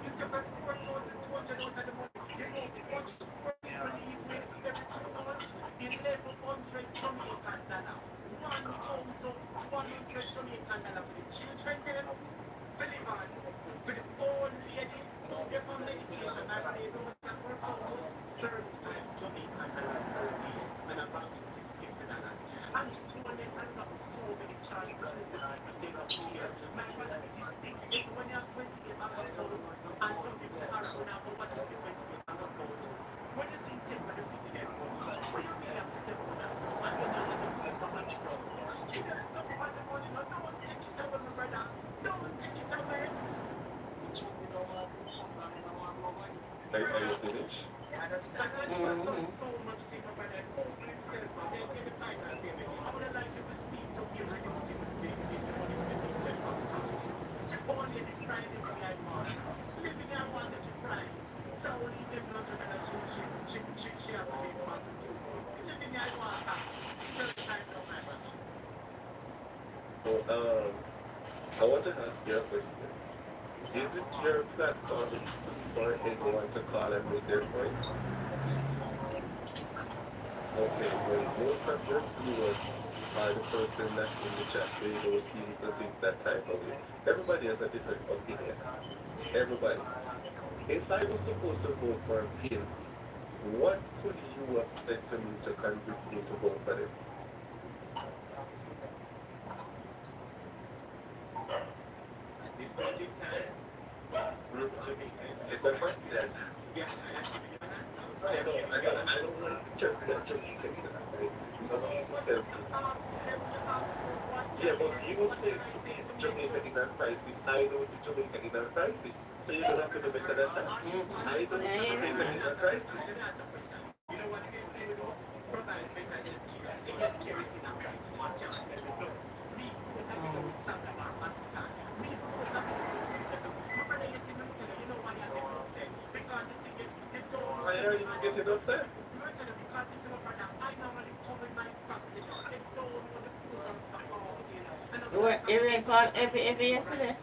Are you finished? So, I want to ask you a question. Is it your platform is free for anyone to call and make their point? Okay, well, most of your viewers are the person that in the chat window seems to think that type of way. Everybody has a different opinion. Everybody. If I was supposed to vote for Pin, what could you have said to me to convince me to vote for them? At this point in time, Jamaica is It's a question. yeah, I give you an answer. I don't want you to tell me that Jamaica is in a crisis. You don't need to tell me. Yeah, but you say to me Jamaica in a crisis. I don't see Jamaica in a crisis. So you don't have to do better than that. I don't see Jamaica in a crisis. You know what we can do? Provide better healthcare. The healthcare is in a crisis. You can't tell me no. Me, because I think it's something about hospital. Me, because I think my brother, you see me tell you know why I get upset? Because you see, you don't. Why are you getting upset? Because you see, my brother, I normally cover my facts, you know. They don't want the programs support, you know. And You went for every yesterday?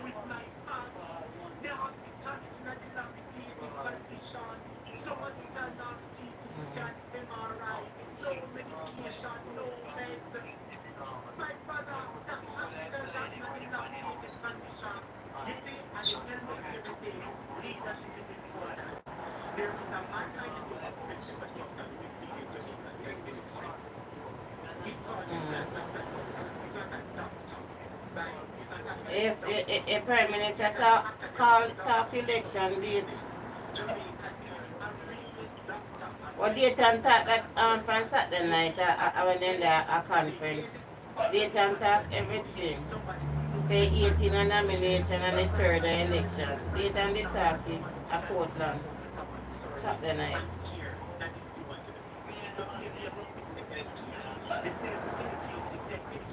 with my facts, the hospital is in a dilapidated condition. So hospital now CT scan, MRI, no medication, no meds. My brother, the hospitals are in a dilapidated condition. You see, at the end of everything, leadership is important. There is a man by the name of Christopher Doctor who is leading Jamaica's health ministry. He called himself Dr. Doctor. He's not a doctor. Right? He's not a Yes, doctor. a Prime Minister talk election date. Jamaica needs a real doctor. What date and talk that from Saturday night I went in there a conference. Date and talk everything. Say 18 a nomination and the third a election. Date and the talk a Portland. Saturday night.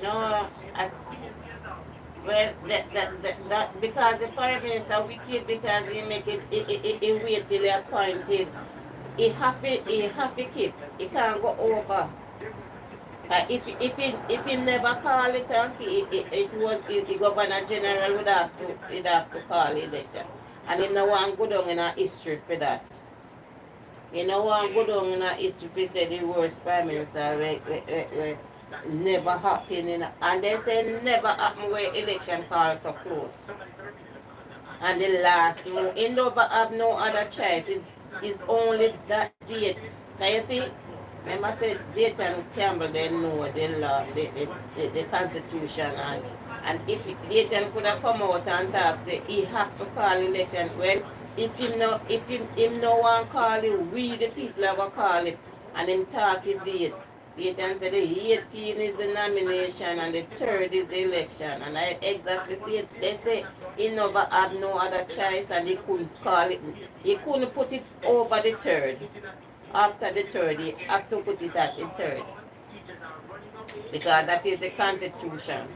No, well, that because the Prime Minister wicked because he make it, he wait till he appointed. He have to keep. He can't go over. If he never call it, it was the Governor General he'd have to call election, and he no want go down in a history for that. He no want go down in a history for say the worst Prime Minister where never happen and they say never happen where election calls so close. And the last move, he never have no other choice. It's only that date. Can you see? Remember I said Dayton Campbell they know the law, the constitution and if Dayton could have come out and talk say he have to call election. Well if him no one call it, we the people are gonna call it and him talk it date. Dayton said the 18 is the nomination and the 3rd is the election and I exactly see it. They say he never had no other choice and he couldn't call it. He couldn't put it over the 3rd. After the 3rd, he have to put it at the 3rd. Because that is the constitution.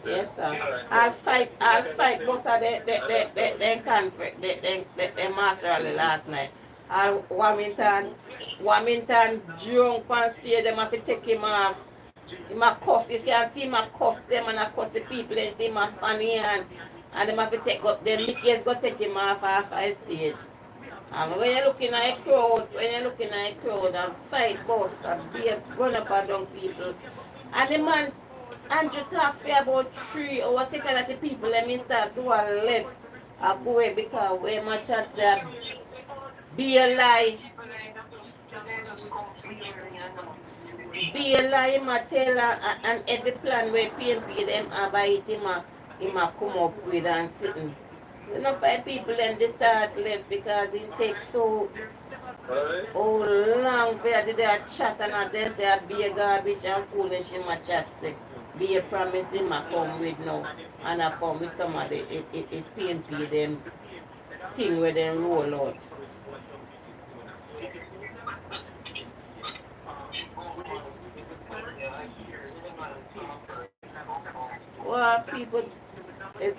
Yes, sir. I'll fight most of the conference, the master rally last night. Warmington drunk on stage, them have to take him off. Him a cuss, you can see him a cuss them and a cuss the people, and him a funny and them have to take up them Mickey's go take him off a stage. And when you're looking at a crowd, and fight boss and be a run up and down people. And the man Andrew talk for about 3 hours take that the people let me start to a left and go away because where my chat be a lie. Be a lie, him a tell and every plan where PMP them have it, him a come up with and sitting. So enough of people then they start left because it takes so long for they chat and they say be a garbage and foolish him a chat say. Be a promise him a come with now and I come with some of the it PMP them thing where they roll out. Well, people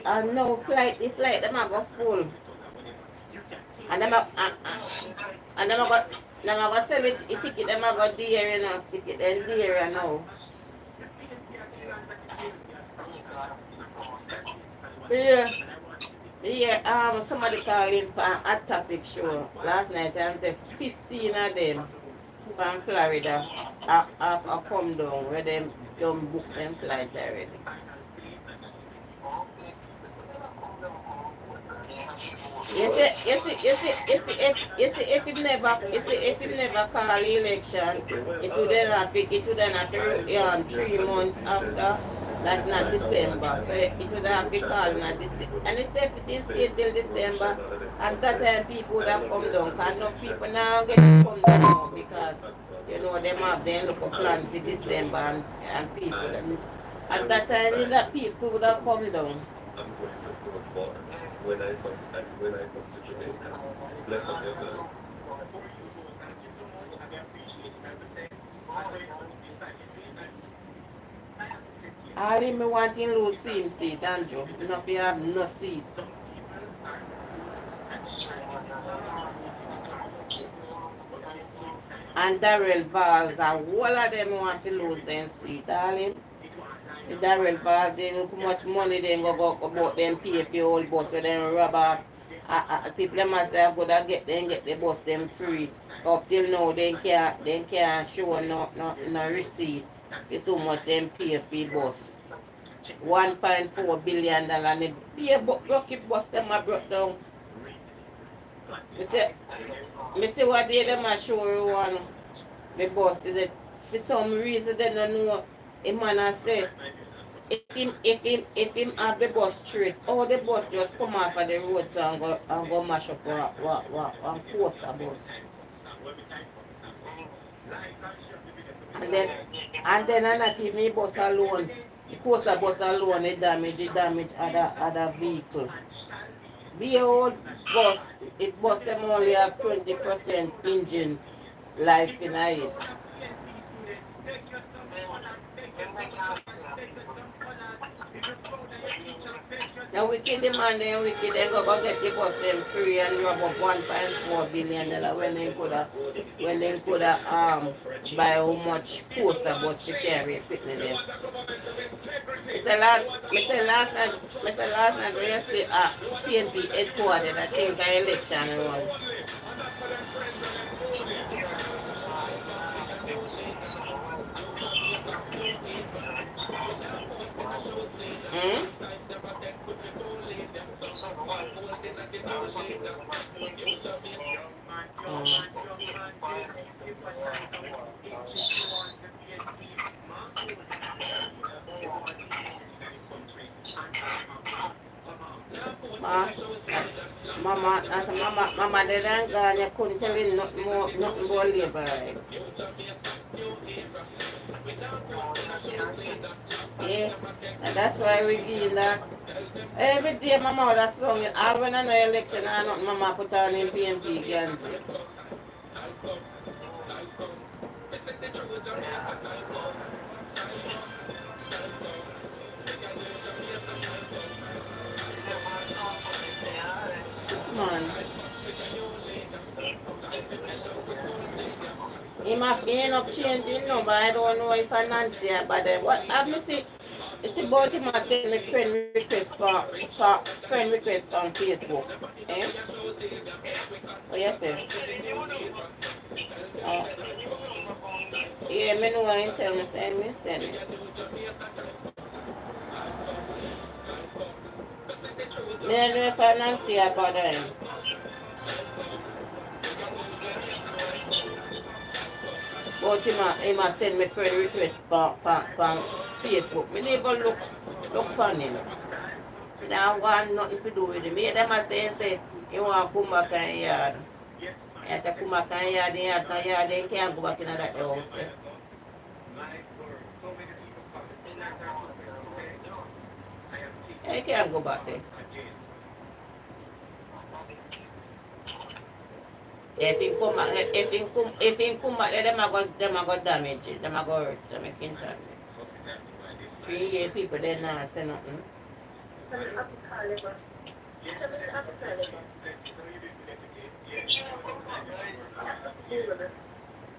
And no flight, the flight them a go full. And them a, and them a go sell it, the ticket them a go dear, you know, ticket then dear, you know. Yeah. Yeah, somebody called in for a topic show last night and said 15 of them from Florida are come down where them don't book them flight already. If it never call election, it would then have to 3 months after. That's not December. So it would have to call not December. And it's if it is stay till December, at that time people would have come down. Because no people now get to come down now because you know them have their local plan for December and people at that time that people would have come down. I'm going to vote for when I come to Jamaica. Bless up yourself. All me wanting lose film seat, Andrew. Enough you have no seats. And Darrell Balls, and all of them want to lose their seat. All him. The Darrell Balls, they know how much money they go about them pay for your old bus, so them rob off. People them must say I'm gonna get the bus them free. Up till now they can't show no receipt. It's how much them pay for the bus. $1.4 billion and the be a rocket bus them a brought down. Me say what they them a show you on the bus is it for some reason they don't know a man a say if him have the bus straight, all the bus just come off of the road so and go mash up one coaster bus. And then not even the bus alone. The coaster bus alone it damage other vehicle. The old bus, it bus them only have 20% engine life in it. Now wicked the man then wicked they go get the bus them free and rob up $1.4 billion when they coulda buy how much coaster bus to carry equipment them. Me say last night when you see PNP headquarters I think the election run. Mama, they done gone, you couldn't tell me nothing more labor, right? Yeah, and that's why we give that. Every day my mother song it. All when I know election, I not mama put on in PMT again. Come on. He must end up changing number. I don't know if I Nancy but what I see it's about him send me friend request for friend request on Facebook. Eh? What you say? Oh. Yeah, me know I tell me send it. Me know if I Nancy about him. But he must send me friend request from Facebook. Me never look on him. Now I want nothing to do with him. Me them say he want to come back in yard. I say come back in yard, they can't go back in that house. He can't go back there. If he come back, them are go damage it. Them are go hurt. Them can't 3 year people they not say nothing. So I'm happy to call them. Teacher, I'm happy to call them.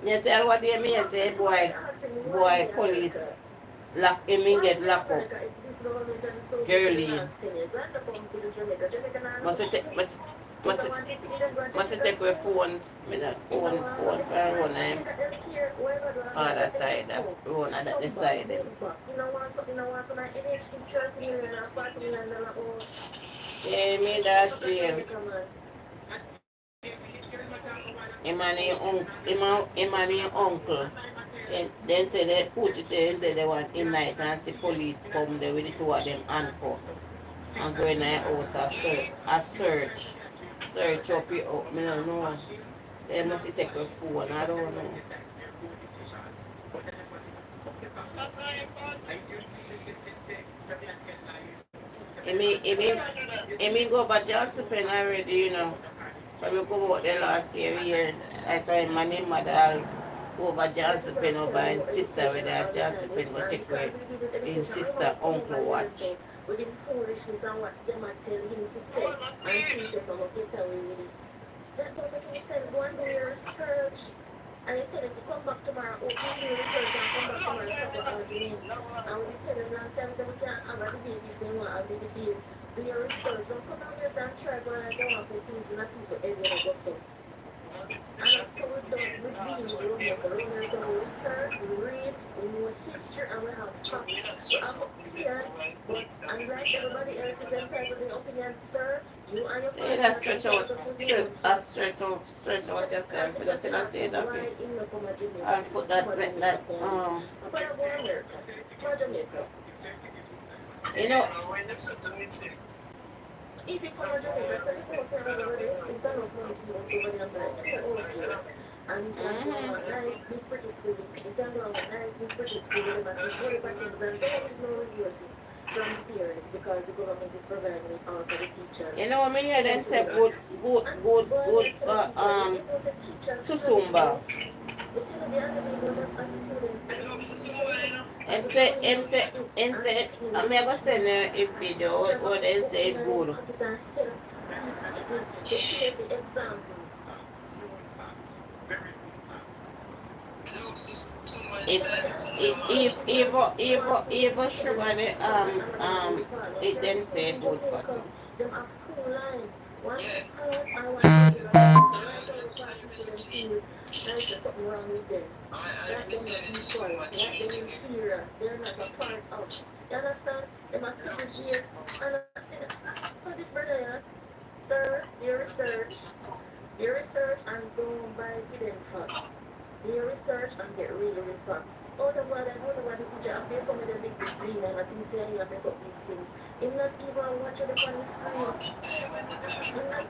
Yes, I what they mean say boy police lock him in get locked up. Jerry must take my phone, phone for one him father side, that one at that side. Yeah, me that's jail. Him and his uncle. And then say they put it there, say they want in night and see police come there with the two of them handcuffed. And go in the house search up it up. I don't know. They must take a phone, I don't know. He mean go back Johnson Pen already, you know. When we go out there last year, I saw him and his mother over Johnson Pen over his sister with that Johnson Pen go take away his sister uncle watch. With him foolishness and what them are telling him to say, and things that come get away with it. That don't make any sense. Go and do your research. And you tell if you come back tomorrow, do your research and come back tomorrow and talk about the name. And we tell them long time so we can't have a debate if they want to have a debate. Do your research. Don't come out here and try going and don't want to put things in a people everywhere go so. And that's so we don't with rumors. The rumors of research, we read, we know history, and we have facts. So I'm up here, but unlike everybody else is entitled to opinion, sir, you and your family. Yeah, stress out yourself. But that's what I say that way. I'll put that. You know. If you come to Jamaica, so it's supposed to have over there, since I was going to be over there, and you can go on a nice big pretty school, you can go on a nice big pretty school with them and teach all the things and don't need no resources from the parents because the government is providing it all for the teachers. You know, when you hear them say good to Zumba. Him say, I'm never send a video or they say good. If sugar it then say good for them. Them have cool line. One client and one there's something wrong with them. Like them equal, like them inferior. They're not a part of. You understand? They must segregate. And so this brother, yeah, sir, your research and don't buy hidden facts. Your research and get real facts. Out of what the teacher have they come with a big dream and I think say you make up these things. He's not even watching the on the screen. He's not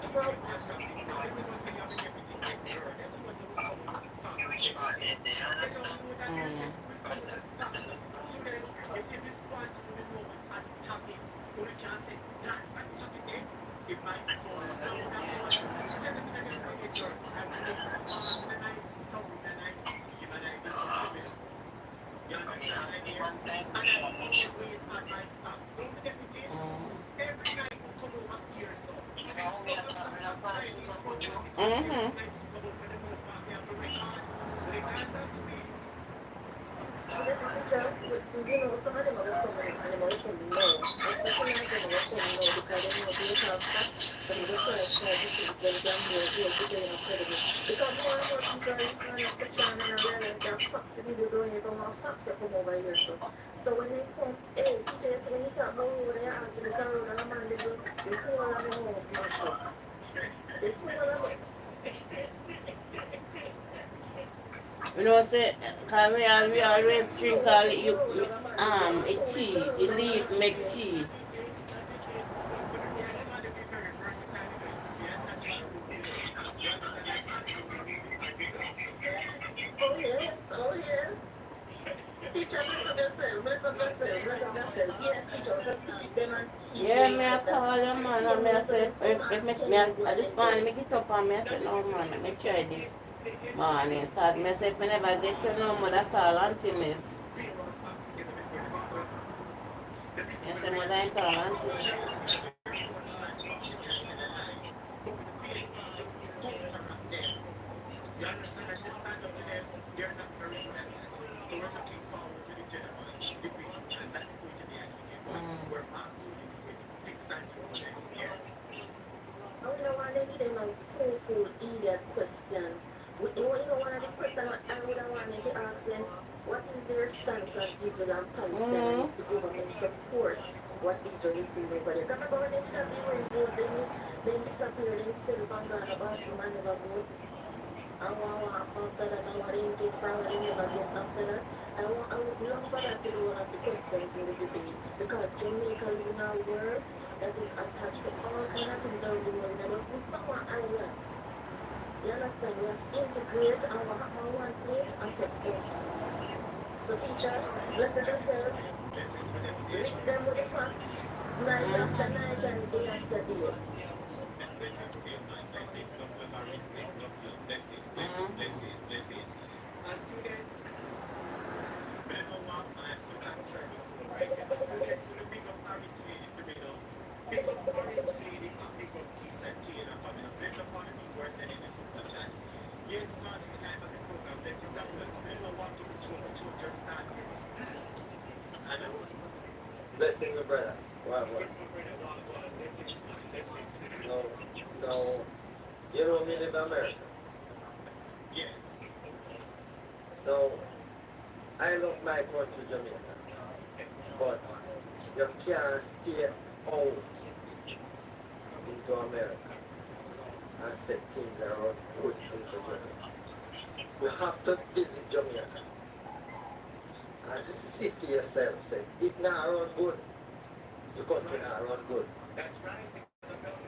you know, some of them are coming and they will come low. I think like them will come low because they know they have facts, but they don't try to say this is very damn good, because they're incredible. Because more and more people are listening to China and realize there are facts that people don't even know facts that come over here. So when they come, hey, teacher, so when you talk about who they are, to the car and a man, they go, they pull all of the house, smash up. They pull all of it. You know, say, cause we always drink all a tea, the leaf make tea. Oh yes. Teacher, bless up yourself. Yes, teacher, them and teach. Yeah, me I call them man and me I say, at this morning, me get up and me I say, no man, let me try this morning. Because me say, if I never get to know mother call Aunty Miss. I say, say what I call Aunty. You understand that you stand up to them, they're not very good at that. So we're looking forward to the general debates, and that is going to be a heated one. Where Mark Dooley will fix and trouble next year. I don't know why they need a full idiot question. One of the questions I would have wanted to ask them, what is their stance on Israel and Palestine and if the government supports what Israel is doing over there? Because remember when they did have the vote, they disappeared themselves and gone about to man never vote. I want after that, I want them get from what they never get after that. I would love for that to be one of the questions in the debate because Jamaica live in a world that is attached to all kind of things around the world. They must live on one island. You understand? We have to integrate and what happen in one place affect us. So teacher, listen to yourself, read them with the facts, night after night and day after day. As students, remember what I'm so concerned about, right? Students will big up Orange Lady coming up. Big up Orange Lady and big up Keith and Taylor coming up. Bless upon the people who are sending the super chat. Yes, God, in the time of the program, blessings and welcome. I don't know what to do, but you just start it. I know. Blessing the brother. Wow, wow. Yes, my brother, wow, blessings. No, you know me live in America. Yes. So, I love my country, Jamaica. But you can't stay out into America and say things are good into Jamaica. You have to visit Jamaica and see for yourself, say, it not run good, the country not run good. That's right,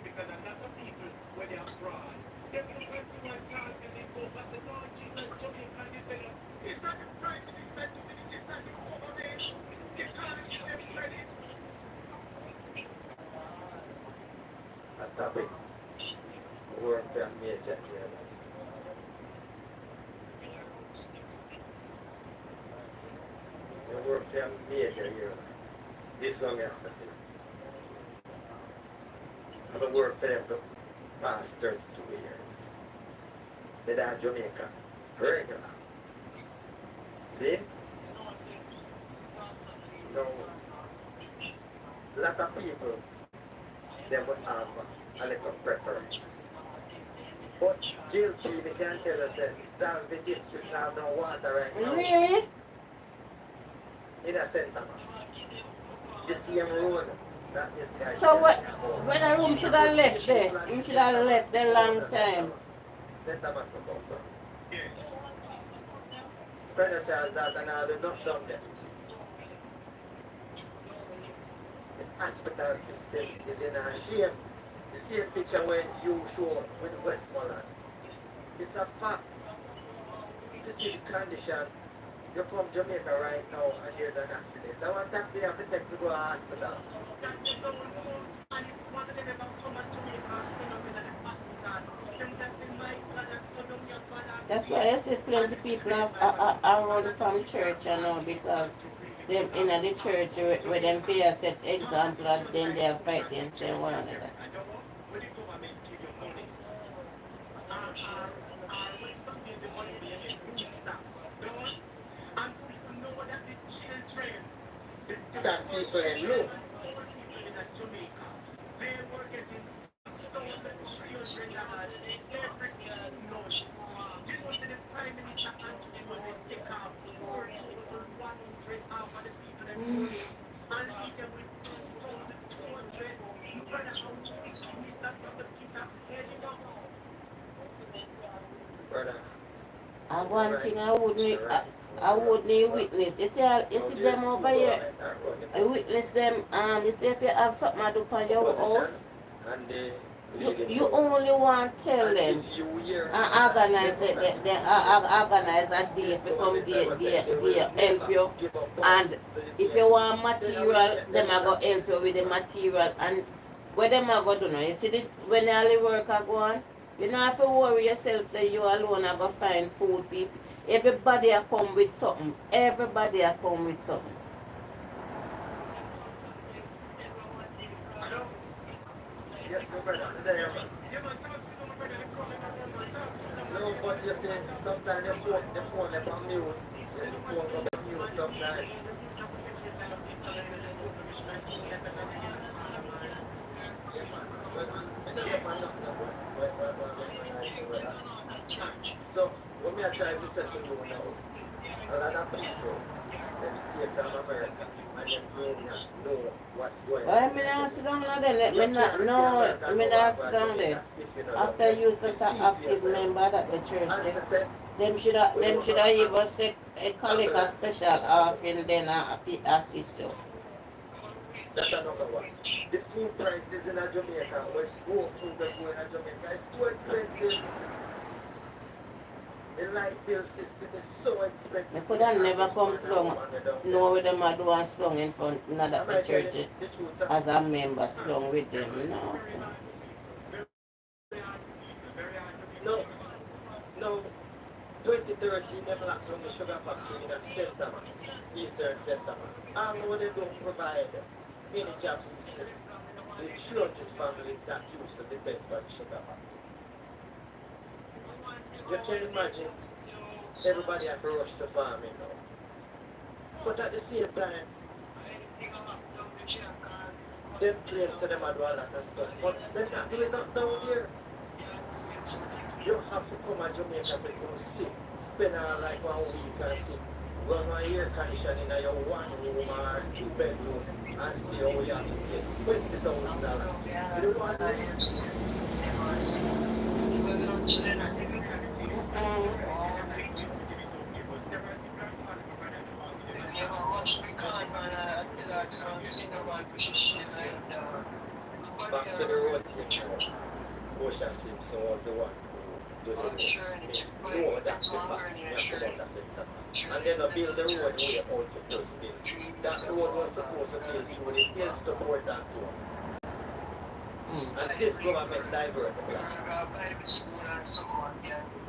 because a lot of people, when they're abroad, they will go to one talk and they go back and say, Lord Jesus, Jamaica develop. It's not the prime minister doing it, it's not the government. They can't give them credit. That topic, work that major here. The work that major here. This one has to do. I've been working for them for the past 32 years. They are Jamaica, regular. See? No. A lot of people, they must have a little preference. But guilty, they can tell us that the district have no water right now. Really? In a St. Thomas. The same road. That is guy. So when a room should have left there, you should have left there long time. St. Thomas for Bumper. Furniture that and all the not done there. The hospital system is in a shame. The same picture when you show with Westmoreland. It's a fact. You see the condition. You're from Jamaica right now and there's an accident. Now one taxi you have to take to go to the hospital. That's why I said plenty people are run from church, you know, because them in the church where them fear set example and then they are fighting saying one another. That people in look. They were getting $6,300 every 2 months. You know, see the Prime Minister Aunty when they take off 4,100 out of the people that work and leave them with 2,200. Brother, how wicked is that from the pit of hell, you know? Brother. And one thing I wouldn't witness. You see them over here. I witness them. You see if you have something to do on your house, you only want to tell them and organize a day become they help you. And if you want material, them are going to help you with the material. And what them are going to do now? You see when all the work are going, you don't have to worry yourself that you alone are going to find food for people. Everybody are come with something. Everybody are come with something. Yes, my brother. There, man. Yeah, man, talk to me, my brother. They calling my phone, man. Talk to me, man. No, but you see, sometimes the phone they on mute. Yeah, the phone go on mute sometimes. Yeah, man. But it doesn't matter nothing, bro. So, what me I try to say to you now, a lot of people, them stay from America, and them do not know what's going on. Why me not sit down there? Let me not, no, me not sit down there. After you just an active member that the church, them shoulda even say a collect a special offering then assist you. That's another one. The food prices in Jamaica, when school food they go in Jamaica, is too expensive. The light bill system is so expensive. Me coulda never come slung, know with them I do and slung in front of the church as a member slung with them, you know. So. No, no. 2013, them locked down the sugar factory in St. Thomas, Eastern St. Thomas. And when they don't provide any job system, the children families that used to depend on the sugar factory. You can imagine everybody have to rush to farming now. But at the same time, them claims to them are do a lot of stuff, but they're not doing nothing down here. You have to come to Jamaica to go see, spend like 1 week and see, run on air conditioning in your 1 room or 2 bedroom and see how you have to pay $20,000. You don't want back to the road thing. Osha Simpson was the one who did the road that the factory have to St. And then build the road way out supposed to build. That road was supposed to build through the hills to Portland too. And this government divert the plan.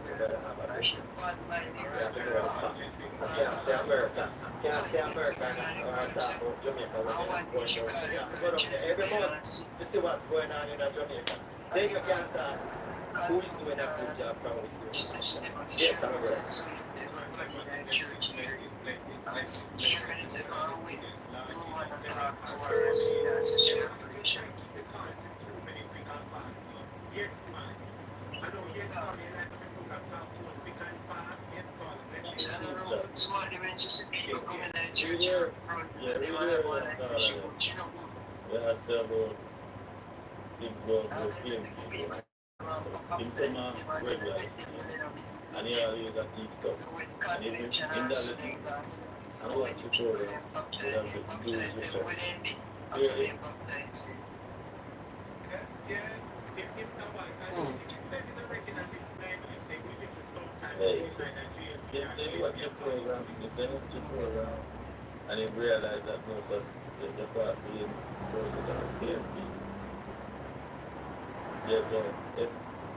You better have a vision. You have to know the facts. You can't stay America. You can't stay America and talk about Jamaica when you're going down. You have to go down there every month to see what's going on in Jamaica. Then you can talk who's doing a good job from who's doing a good job. Yes, I'm right. Yes, man. I know yes, man. Like the program talk to us, we can pass. Yes, call us. Let's Yeah, we had several things going with him. Him say man regular and he always got these stuff. And even in Dallas, and watch the program, we have to do his research. Really? Hey, if they watch the program, and he realize that most of the party in process are PMP. Yeah, so if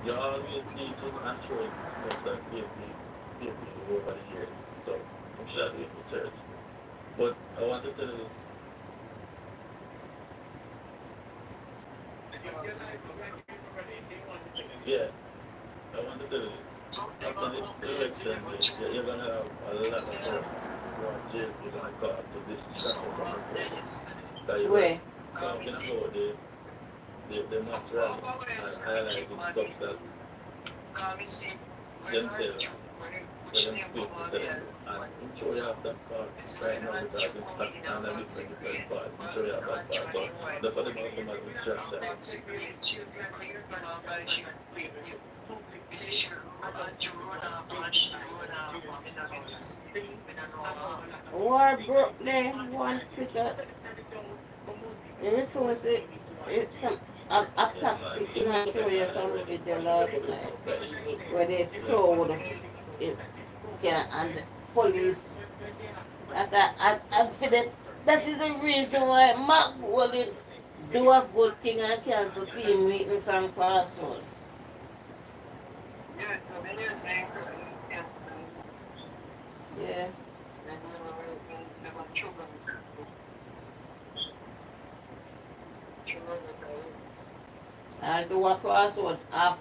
you always need to ensure stuff that PMP over the years. So I'm sure doing research. But I want to tell you this. Yeah, I want to tell you this. After this election, you're going to have a lot of person who are jail, you're going to call to this type of program. Where? Talking about the mass rally and highlighting stuff that them tell when them people say them do. And I'm sure you have that part right now because it's on a different part. I'm sure you have that part. So that's what them have to distraction. War broke there, one piece of, and this was it, some, I can I show you some video last night, where they showed it, yeah, and the police, I said, I feel that is the reason why Mark Wallen do a good thing and cancel film meeting from Passport. Yeah. I'll do a crossword app,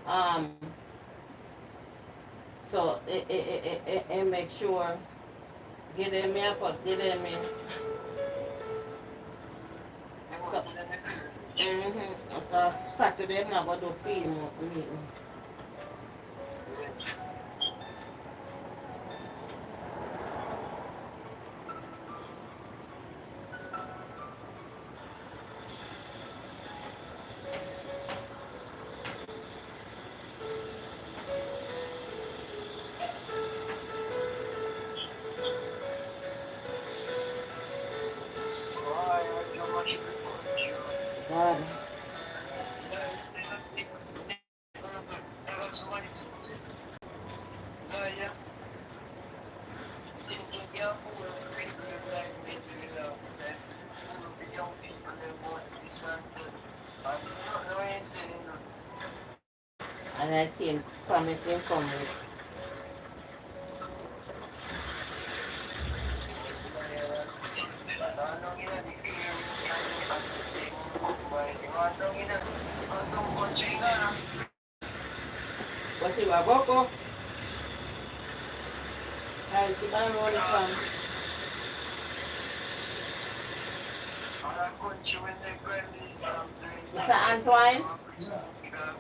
so it make sure, get them me up, get them me. So, so Saturday I'm not going to do film meeting. God. And I see him promising come with. What you want, Boko? I'll keep on rolling from. Mr. Antoine?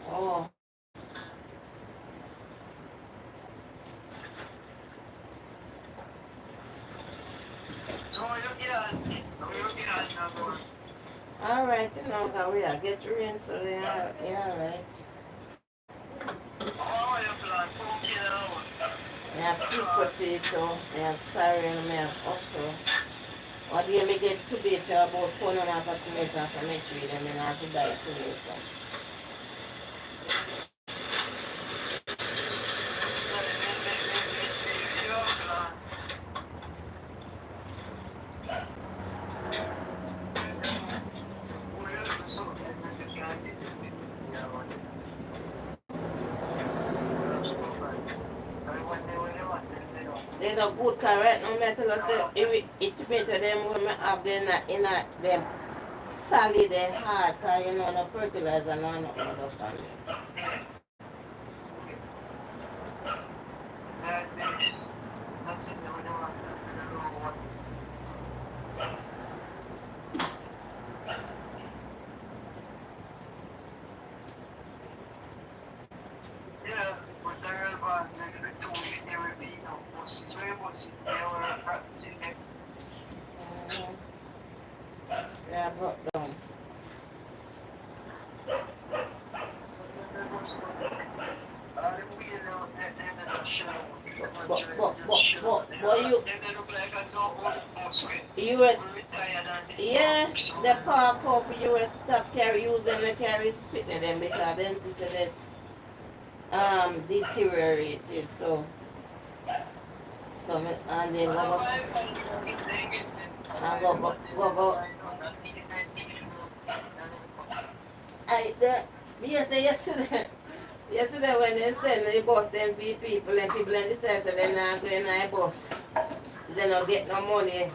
Oh. Alright, you know, cause we are get you in, so they are, yeah, alright. I have sweet potato, I have sorrel, I have okra. Or do you me get tomato about pound and half a tomato for me tree, then I have to buy tomato. They no good correct no matter say if it tomato them when me have them in a them solid they hard cause you know no fertilizer no nothing up on them. Yeah, brought down. US, yeah, the park up US stop carry use them to carry spit in them because then they said that deteriorated so and then go I me say yesterday when they send the bus then for people and people in the sense that they're not going on a bus. They don't get no money.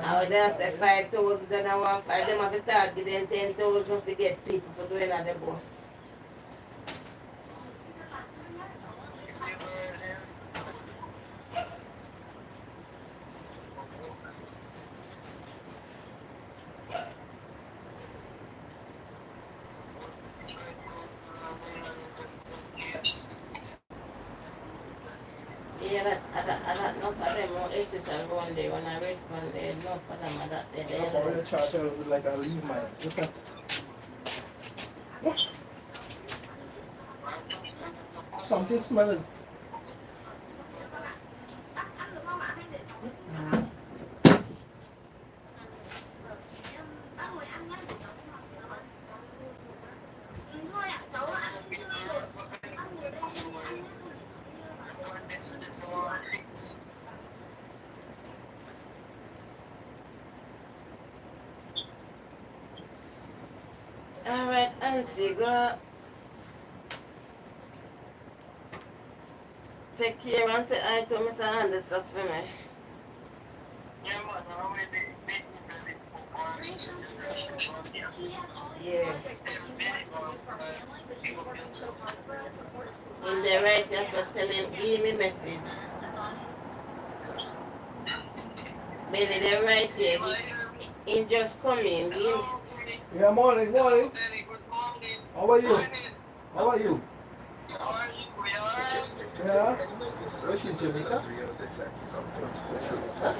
I would just say 5,000, then I want 5, them have to start getting 10,000 to get people for going on the bus. Yeah, I got enough of them more essential one day when I read one day, enough of them of that day. I'm already charged with like I leave mine. Something smelling. Alright, Auntie, go take care and say hi to Mr. Anderson for me. Yeah. In the right, just tell him, give me message. Maybe they right here. He just come in. Give. Yeah, morning. How are you? Yeah? Where she's Jamaica? Huh?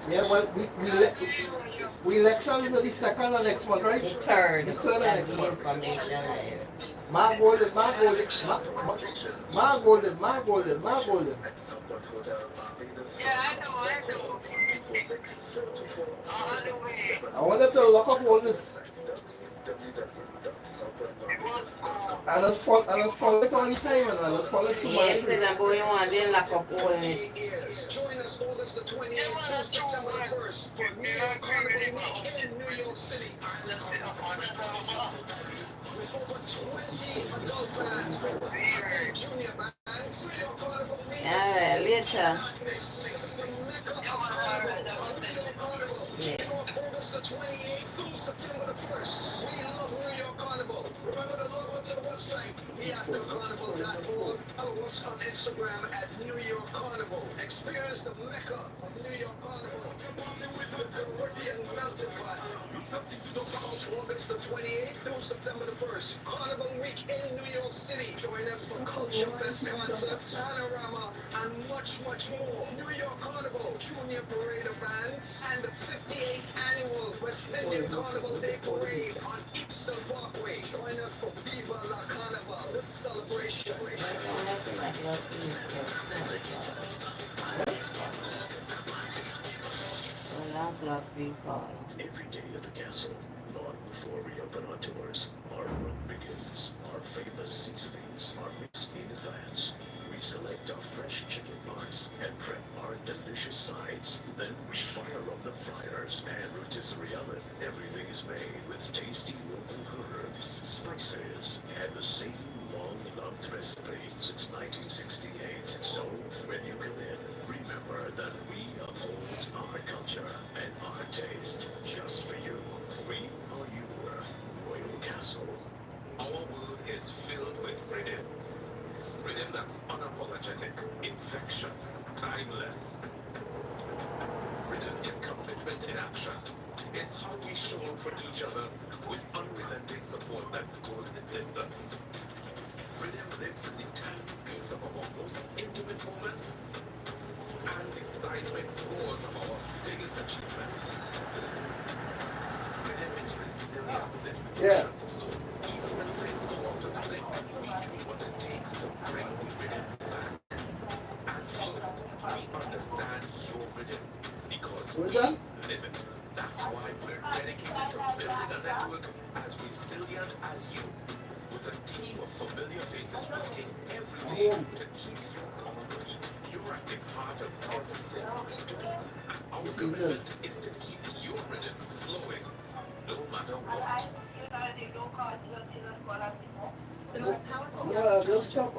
Yeah, well, we election is the second or next month, right? The third. The third That's next the month. information there. My golden. I wanted to lock up all this. And let's follow it all the time, and let's follow it to Yeah, my instead of going on, then lock up all this. Join us August the 28th through September the 1st for New York Carnival Week in New York City. With over 20 adult bands from junior bands, New York Carnival Week Later. Yeah. August the 28th through September the 1st. We love New York Carnival. Remember to log on to the website, theaftercarnival.org. Follow us on Instagram at New York Carnival. Experience the mecca of New York Carnival. Party with the Caribbean melting pot. August the 28th through September the 1st. Carnival Week in New York City. Join us for Culture Fest concerts, Panorama, and much more. New York Carnival, Junior Parade of Bands, and the 58th Annual West Indian Carnival Day Parade on Eastern Parkway. Join us for Viva La Carnival, the celebration. Every day at the castle, long before we open our doors, our run begins. Our famous seasonings are mixed in advance. We select our fresh chicken parts and prep our delicious sides. Then we fire up the fryers and rotisserie oven. Everything is made with tasty local herbs, spices, and the same long-loved recipe since 1968. So, when you come in, remember that we uphold our culture and our taste just for you. We are your Royal Castle. Our world is filled with rhythm. Rhythm that's unapologetic, infectious, timeless. Rhythm is commitment in action. It's how we show up for each other with unrelenting support that goes the distance. Rhythm lives in the tiny beats of our most intimate moments and the seismic roars of our biggest achievements. Rhythm is resiliency. Yeah. So even when things go out of sync, we do what it takes to bring the rhythm back. And flow, we understand your rhythm because we live it. That's why we're dedicated to building a network as resilient as you, with a team of familiar faces working every day to keep you complete. You're at the heart of everything we do. And our commitment is to keep your rhythm flowing, no matter what. The most powerful just stop.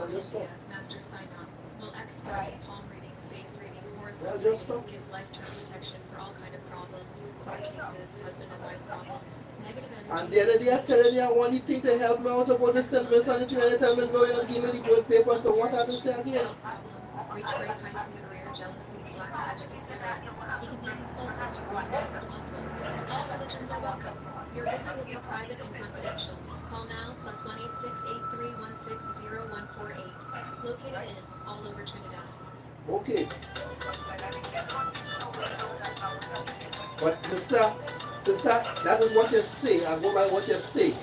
master sign-on will expert palm reading, face reading, horoscope just reading, stop. gives lifetime protection for all kind of problems, court cases, husband and wife problems, negative energy. And the other day I telling you I want you thing to help me out about the service and you tell me no, you're not giving me the gold paper, so what are they say again? Betrayed, hiding in the rear, jealousy, black magic, etc. He can be consulted to read your loved ones. All religions are welcome. Your visit will be private and confidential. Call now, +1-866-831-60148. Located in all over Trinidad. Okay. But sister, that is what you say. I go by what you say.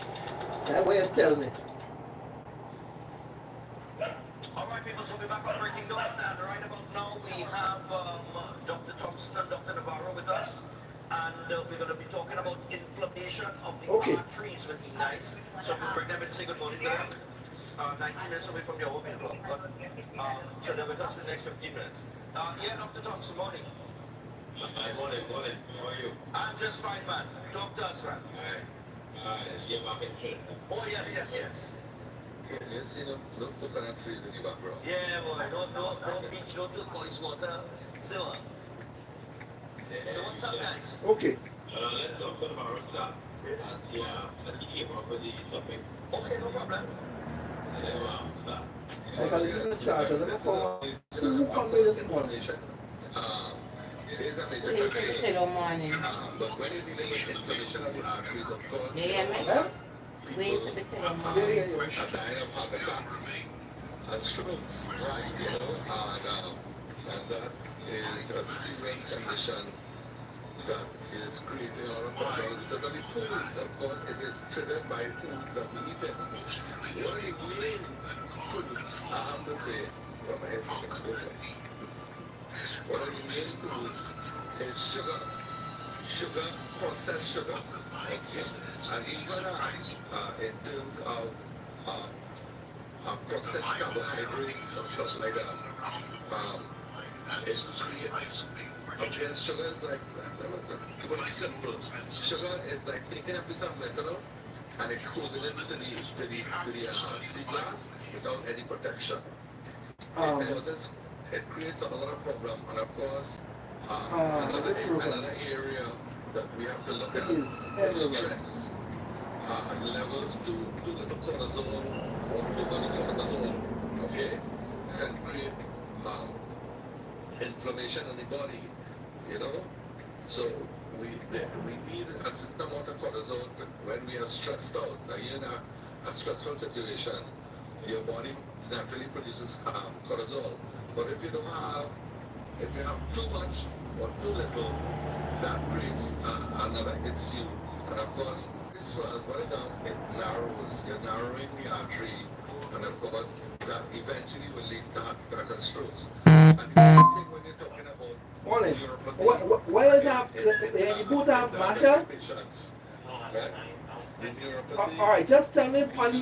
That's what you tell me. Alright people, so we're back on Breaking Dawn, and right about now we have Dr. Thompson and Dr. Navarro with us. And we're going to be talking about inflammation of the arteries with the nights. So we'll bring them in and say good morning to them. 19 minutes away from your opening clock, but so they're with us in the next 15 minutes. Yeah, Dr. Thompson, morning. Morning. How are you? I'm just fine, man. Talk to us, man. Oh, yes. Yes, you know, look at that trees in the background. Yeah, boy. No beach, no turquoise water. So, so what's up, guys? Okay. Let's Dr. Navarro start. Yeah, that came up with the topic. Okay, no problem. Yeah, wow, stop. I can leave the charger. Let me call who called me this morning. There's a major Please, concern. hello morning. But when you're dealing with inflammation of the arteries, of course, You hear me? Huh? Wait a bit, hello Yeah, morning. yeah, yeah. are dying of heart attacks and strokes, right? You know, and that is a serious condition that is creating a lot of problems because of the foods. Of course, it is triggered by foods that we eat. One of the main foods, I have to say, what my estimate is, one of the main foods is sugar. Sugar, processed sugar. Okay. And even in terms of processed carbohydrates and stuff like that, it creates. Okay, sugar is like, very simple. Sugar is like taking a piece of metal and exposing it to the sea glass without any protection. It creates a lot of problem, and of course, another area that we have to look at is stress. Levels too little cortisol or too much cortisol, okay, can create inflammation in the body, you know. So we need a certain amount of cortisol when we are stressed out. Now you're in a stressful situation, your body naturally produces cortisol. But if you have too much or too little, that creates another issue. And of course, this one, what it does, it narrows. You're narrowing the artery, and of course, that eventually will lead to heart attack and strokes. And the other thing when you're talking about Morning. Where is the boot up, Marshall? All right, just tell me if on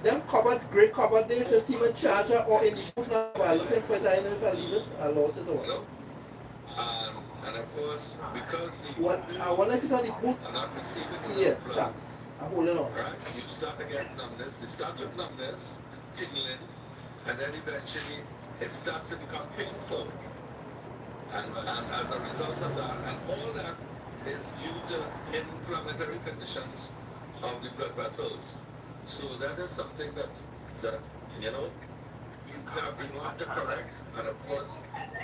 them cupboard, grey cupboard there, if you see my charger or in the boot now, I'm looking for it. I know if I leave it, I lost it or and of course, because I want to get on the boot. are not receiving Yeah, thanks. I'm holding on. Right? You start to get numbness. You start with numbness, tingling, and then eventually it starts to become painful. And as a result of that, and all that is due to inflammatory conditions of the blood vessels. So that is something that you know you have to correct. And of course,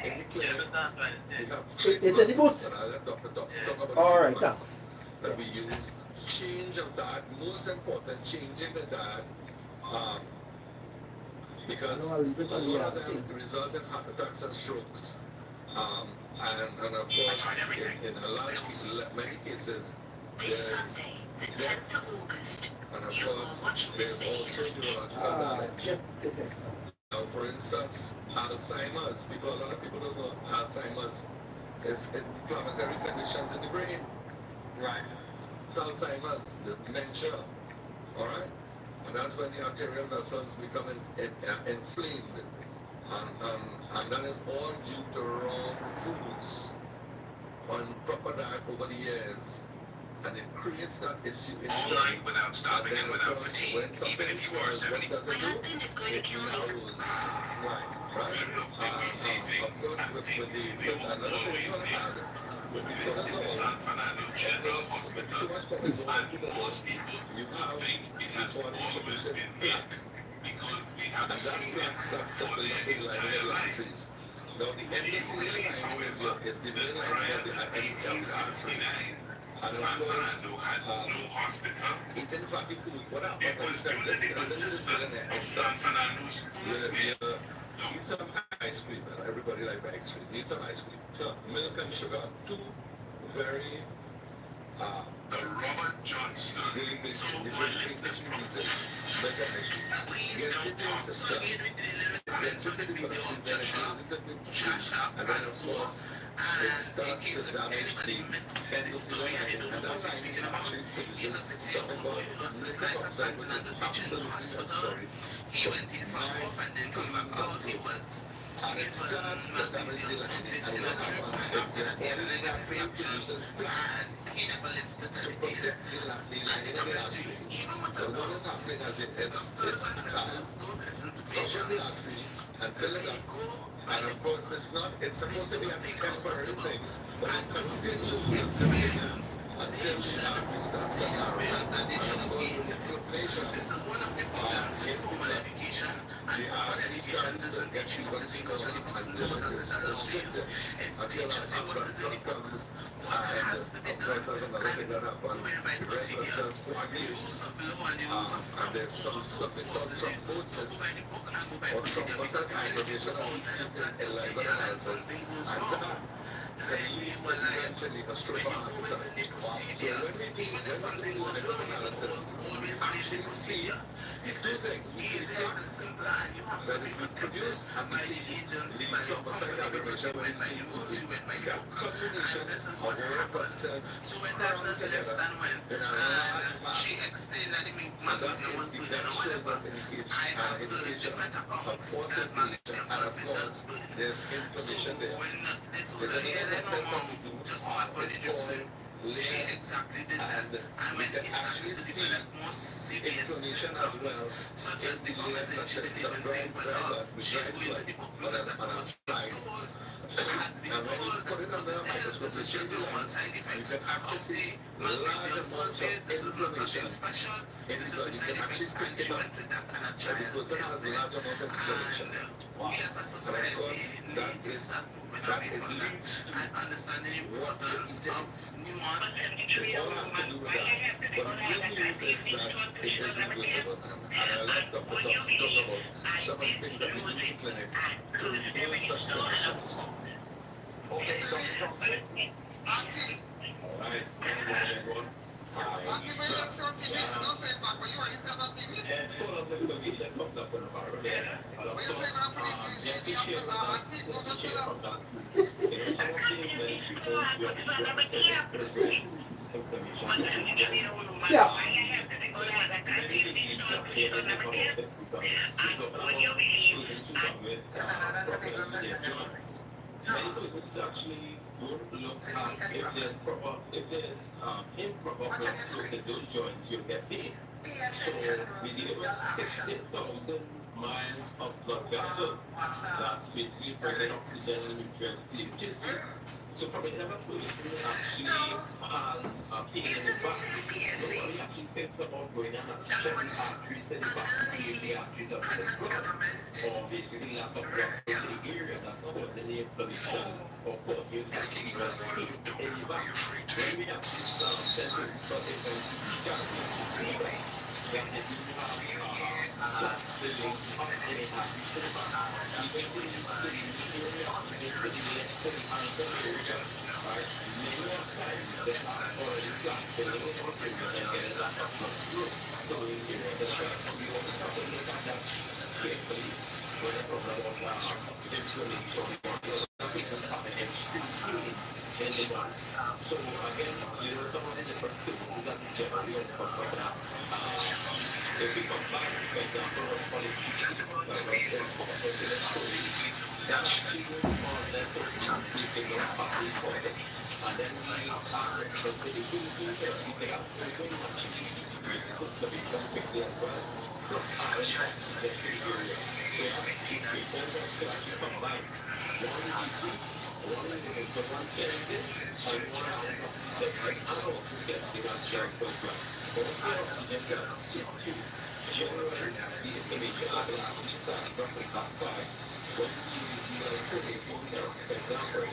in the clinic, we have It's the boot. and I'll let Dr. talk about All right, treatments thanks. that we use. Change of diet, most important, changing the diet. Because I'll leave it a on the lot of other them thing. result in heart attacks and strokes. And of course, in a lot of many cases, there's death. And of course, there's also neurological damage. Now, for instance, Alzheimer's. A lot of people don't know Alzheimer's is inflammatory conditions in the brain. Right. Alzheimer's, the dementia. All right. And that's when the arterial vessels become inflamed. And that is all due to wrong foods, improper diet over the years. And it creates that issue in all night without stopping and without fatigue, even if you are 70. My husband is going to kill me. Right. Of course, with the another thing Visit San Fernando General Hospital, and most people think it has always been here because we have seen it for their entire life. Now, the endoscopy is the main line of the artery. And San Fernando had no hospital. Eating fatty food, what It was due to the persistence of San Fernando's first meal. Eat some ice cream, and everybody like ice cream. Eat some ice cream. Milk and sugar, two very the Robert Johnson. So my likeness process. Please don't talk. So again, we did a little comments on the video of Joshua, Francois. And in case of anybody missed this story and they don't know what we're speaking about, he's a 6-year-old boy who lost his life at San Fernando Teaching Hospital. He went in for a walk and then come back out. He was given magnesium sulfate in a drip, and after that he had a negative reaction, and he never lived to tell the tale. And even when But what is happening as it's because government agree and tell us that. And of course, it's supposed to be a temporary thing, but it continues until the average starts to narrow. And of course, with inflation, the average starts to get controlled until it is restricted. Until a blood comes, and of course, there's another thing that happens, references coagulation. And there's something called thrombosis, or thrombosis aggravation of electrolyte analysis, and that can lead to eventually a stroke or heart attack. So when we do electrical analysis, we actually see two things. That if we produce and we see the thrombocyte aggravation when we see that combination of our red cells crammed together in a large mass. She explained that the And that magnesium was good and shows whatever. us indication, I have indication different of accounts what's that in magnesium and of sulfate course, does good. there's So inflammation there. when they told There's her, yeah, another they test know that we do, just mark on the it's drip, called she layer, exactly did that. and And we when can he started actually to see develop more severe inflammation as well symptoms, such as the in the layers vomiting, that she didn't even dry think, well, blood, she's going to the book because that's what she was told. Has been and when you told put it under a microscope, this is just normal side effects you can of actually the see large magnesium amounts of sulfate. This is not nothing inflammation special. in This the is the blood. You side can actually effects, and pick she it up went with that, and a that the child person is has a there. large amount of inflammation. We as a society need to start moving away from that and understand the importance of nuance. It all has to do with that. But the good news is that it is reversible. And I let Dr. Thompson talk about some of the things that we do in clinic to reverse such conditions. Okay, so Auntie, Right? Everyone. Auntie, when you see on TV, I don't say back, but you already said on TV. Full of information comes up on the bar. When you say man, put it in the office, Auntie, go to sit up. Yeah. Many persons actually don't look at if there's improper work within those joints, you'll get paid. So we deal with 60,000 miles of blood vessels. That's basically bringing oxygen and nutrients to the tissue. So from a level person actually has a pain in the back. Nobody actually thinks about going and checking arteries in the back to see if the arteries are full of blood. Or basically lack of blood in the area that's causing the inflammation. Of course, you can actually get pain in the back. When we have this center for different gases, you see that if you have the links up in the arteries in the back, even the area is the less than the right? Many of times they are already flat below the area and getting that of blood flow. So in here, the fact we also have to look at that carefully when it comes about inflammation or blood because having extreme pain in the body. So again, you know, some of the different symptoms that we generally don't talk about. If we come back, for example, of that's actually going on less we can go partly for it. And then we are the medication we can actually put the victim quickly as well. So the area. So treatment can actually combine. One is the one candidate and one is the adult testing as well. Both the oxygen can generate the information level to start roughly back by when you put a phone there, for example,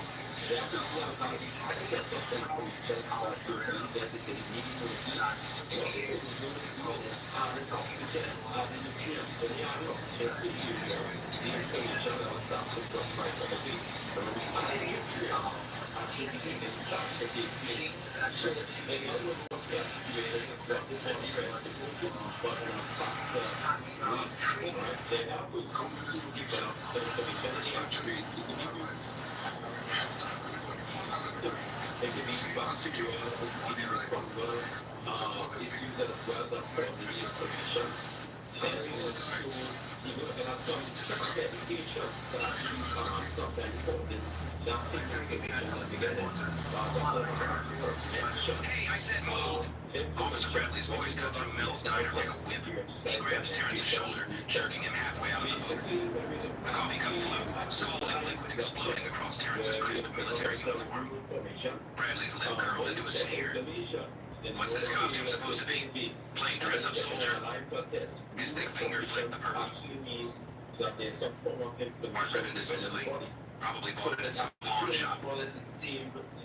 that is not how you set up the information about the density immediately. So it is going to be added oxygen, added nutrients, when you add oxygen to the information level starts to drop right away. So when you add nutrients, actually you can start to get sleep. So then you look at the activation of what the body is going to go to, but in a faster rate, right? Then that will come to develop the information in the artery to the neurons. There can be bacterial or fungal issues as well that cause the inflammation. Then you want to Even looking at some medication, sometimes putting that signification together. Hey, I said move. Officer Bradley's voice cut through Mel's diner like a whip. He grabbed Terrence's shoulder, jerking him halfway out of the booth. The coffee cup flew, swollen liquid exploding across Terrence's crisp military uniform. Bradley's lip curled into a sneer. What's this costume supposed to be? Plain dress-up soldier? His thick finger flicked the purple. Mark grinned dismissively. Probably bought it at some pawn shop.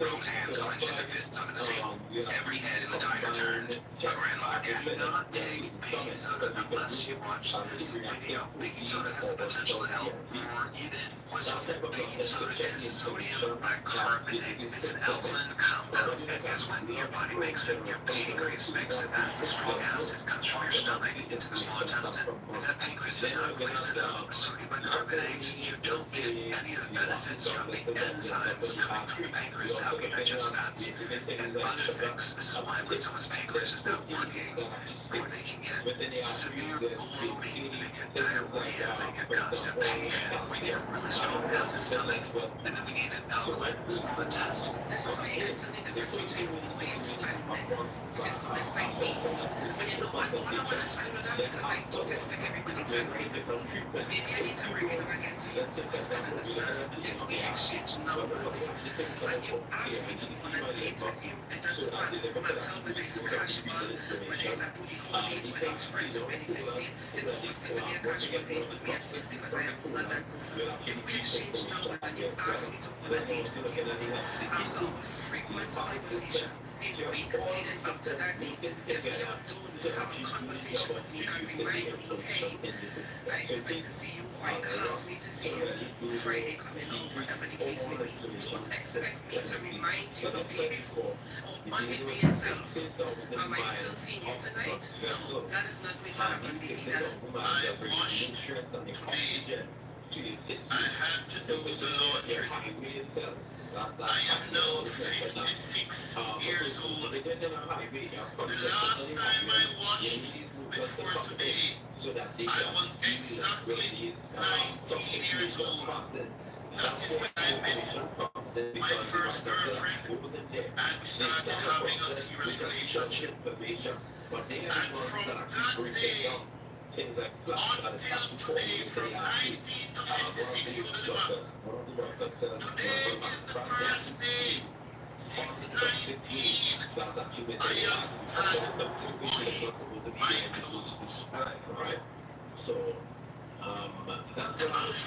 Rome's hands clenched into fists under the table. Every head in the diner turned. A grandmother gasped. Do not take baking soda unless you watch this video. Baking soda has the potential to help or even poison you. Baking soda is sodium bicarbonate. It's an alkaline compound, and guess what? Your body makes it. Your pancreas makes it as the strong acid comes from your stomach into the small intestine. If that pancreas does not release enough sodium bicarbonate, you don't get any of the benefits from the enzymes coming from your pancreas to help you digest fats and other things. This is why when someone's pancreas is not working, or they can get severe bloating, they get diarrhea, they get constipation. We need a really strong acid stomach, and then we need an alkaline small intestine. This is where you can tell the difference between boys and men. It's comments like these. When you know what, I don't want to sign with that because I don't expect everybody to agree. Maybe I need to bring it again to you. It's going to understand. If we exchange numbers, and you ask me to go on a date with you, it doesn't matter whether it's casual, whether it's a booty call date, whether it's friends or benefits date, it's always going to be a casual date with me at first because I am not that person. If we exchange numbers and you ask me to go on a date with you, after our frequent conversation, if we complete it up to that date, if you don't have a conversation with me and remind me, hey, I expect to see you, or I can't wait to see you Friday coming up, whatever the case may be, don't expect me to remind you the day before, or on the day itself, am I still seeing you tonight? No, that is not going to happen, baby, that is... I washed today. I had to do the laundry. I am now 56 years old. The last time I washed before today, I was exactly 19 years old. That is when I met my first girlfriend and we started having a serious relationship. And from that day until today, from 19 to 56, you know the math. Today is the first day since 19 I have had to wash my clothes. So, that's what I was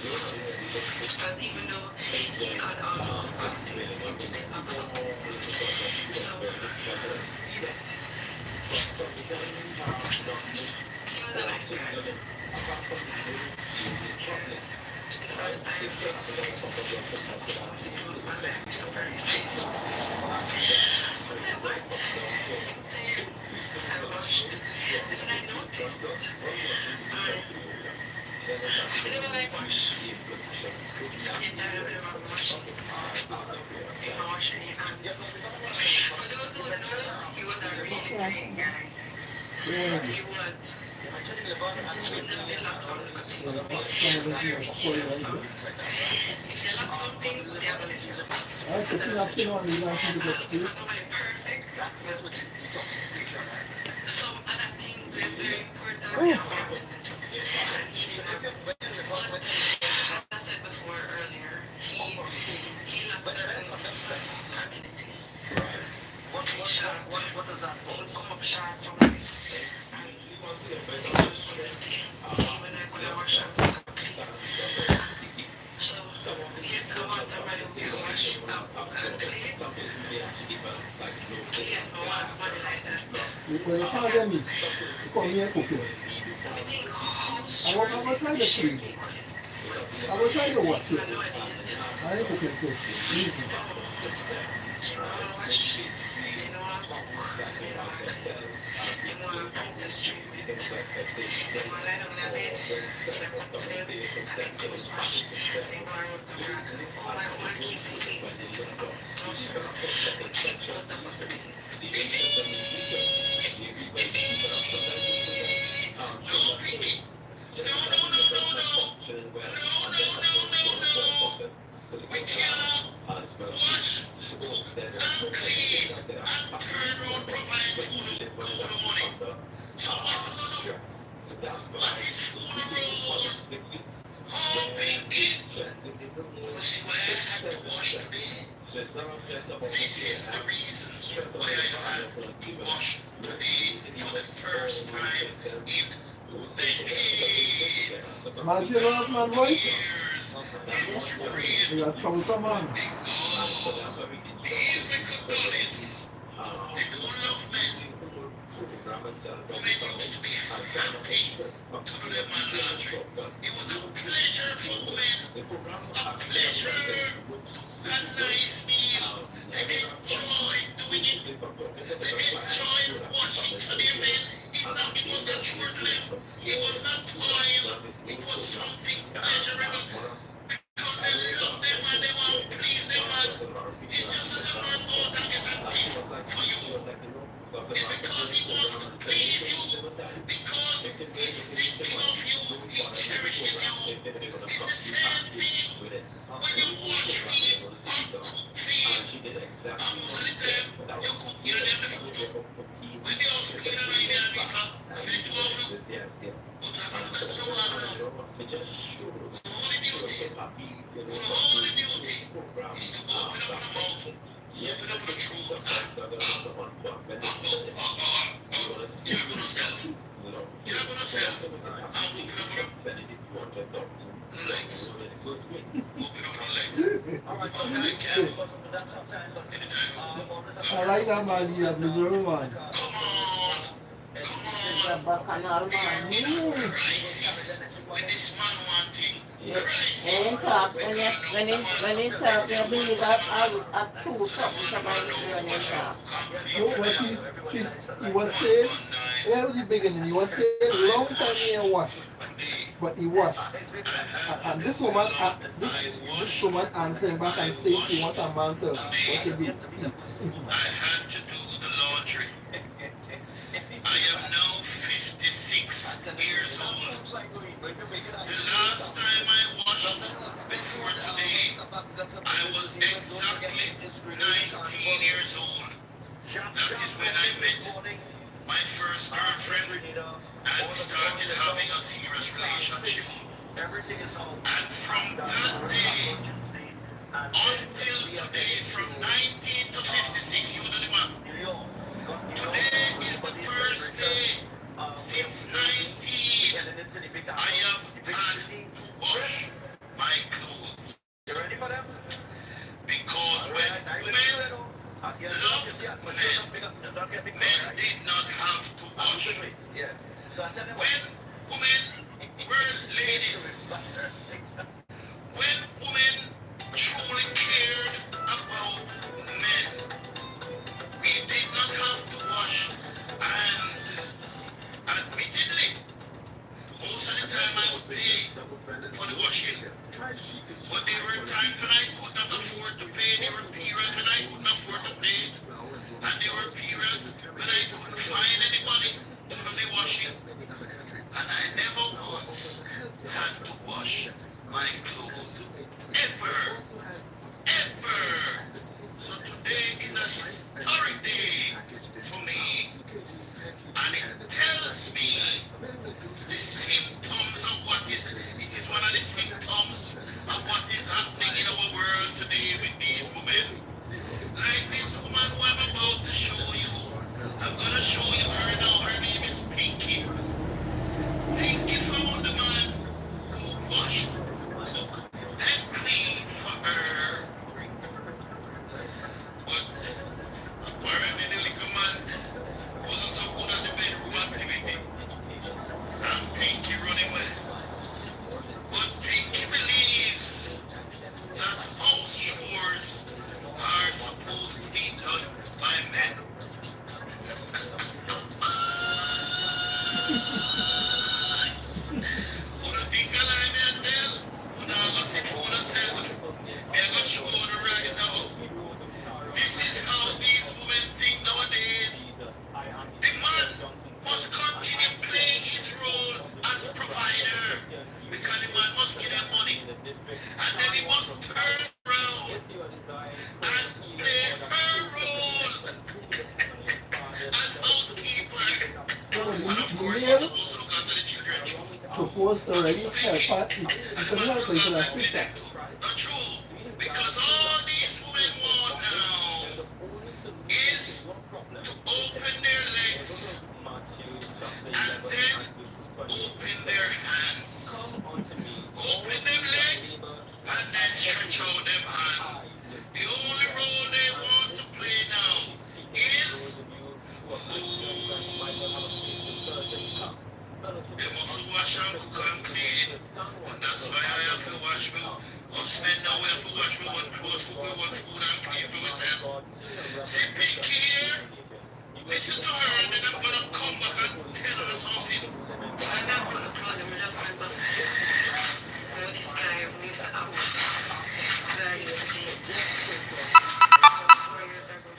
But even though he got all those things, they up so. So, he was a nice guy. The first time, he was my back, so very safe. I said, what? He said, I washed. I said, I noticed. I never like wash. So I get tired of washing. If I wash any hand. For those who know, he was a really great guy. He was. He just lock something because he was if you lock something, they are going to feel it. So perfect. Some other things were very important. But as I said before earlier, he lacks certain community. He sharp. He would come up sharp from life. And he just want to stay. Even I could have washed up. So, yes, I want somebody who can wash up and clean. Yes, I want somebody like that. When you can't get me, you come here cooking. I'm gonna try to clean. I'm gonna try to wash it. I ain't cooking so easy. We cannot wash, cook, and clean, and turn around, provide food for the money. So what do you do? What is food around? How big it? You see why I had to wash today? This is the reason why I had to wash today for the first time in decades. Madge, you know my voice? You got troublesome man. These wicked buddies, they don't love men. Women used to be happy to do them man laundry. It was a pleasure for women, a pleasure to have a nice meal. They enjoyed doing it. They enjoyed washing for their men. It was not chore to them. It was not toil. It was something pleasurable. Because they love them and they want to please them man. It's just as a man go out and get a gift for you. It's because he wants to please you. Because he's thinking of you. He cherishes you. It's the same thing when you wash feet or cook feet. And most of the time, you cook your them the food. When they also clean and I need a for the 12 now. But I don't know what I don't know. Only duty is to open up the mouth, open up the throat, you're going to self, and open up the legs, I like that man, you have Missouri man. The bacchanal man. Crisis with this man wanting. When he talk, you believe a true something somebody doing in talk. No, when he was saying, at the beginning, he was saying long time he ain't wash. But he washed. And this woman answered back and said she wants a man to what to do. I had to do the laundry. I am now 56 years old. The last time I washed before today, I was exactly 19 years old. That is when I met my first girlfriend and we started having a serious relationship. And from that day until today, from 19 to 56, you know the math. Today is the first day since 19 I have had to wash my clothes. Because when women loved men did not have to wash. When women were ladies, when women truly cared about men, we did not have to wash. And admittedly, most of the time I would pay for the washing. But there were times when I could not afford to pay. There were periods when I couldn't afford to pay. And there were periods when I couldn't find anybody to do the washing. And I never once had to wash my clothes. Ever. Ever. So today is a historic day for me. And it tells me the symptoms of what is, it is one of the symptoms of what is happening in our world today with these women. Like this woman who I'm about to show you. I'm going to show you her now. Her name is Pinky. Pinky found the man who washed, cooked, and cleaned for her. But apparently the little man wasn't so good supposed to really help her. You can help her, you can assist her. Not true. Because all these women want now is to open their legs and then open their hands. Open them leg and then stretch out them hand. The only role they want to play now is they must wash and cook and clean. And that's why I have to wash me. Us men now we have to wash me one clothes, cook we one food and clean for ourselves. See Pinky here? Listen to her and then I'm gonna come back and tell her something. I'm not gonna close them, just going back. Oh, this guy needs to have. That used to be 4 years ago.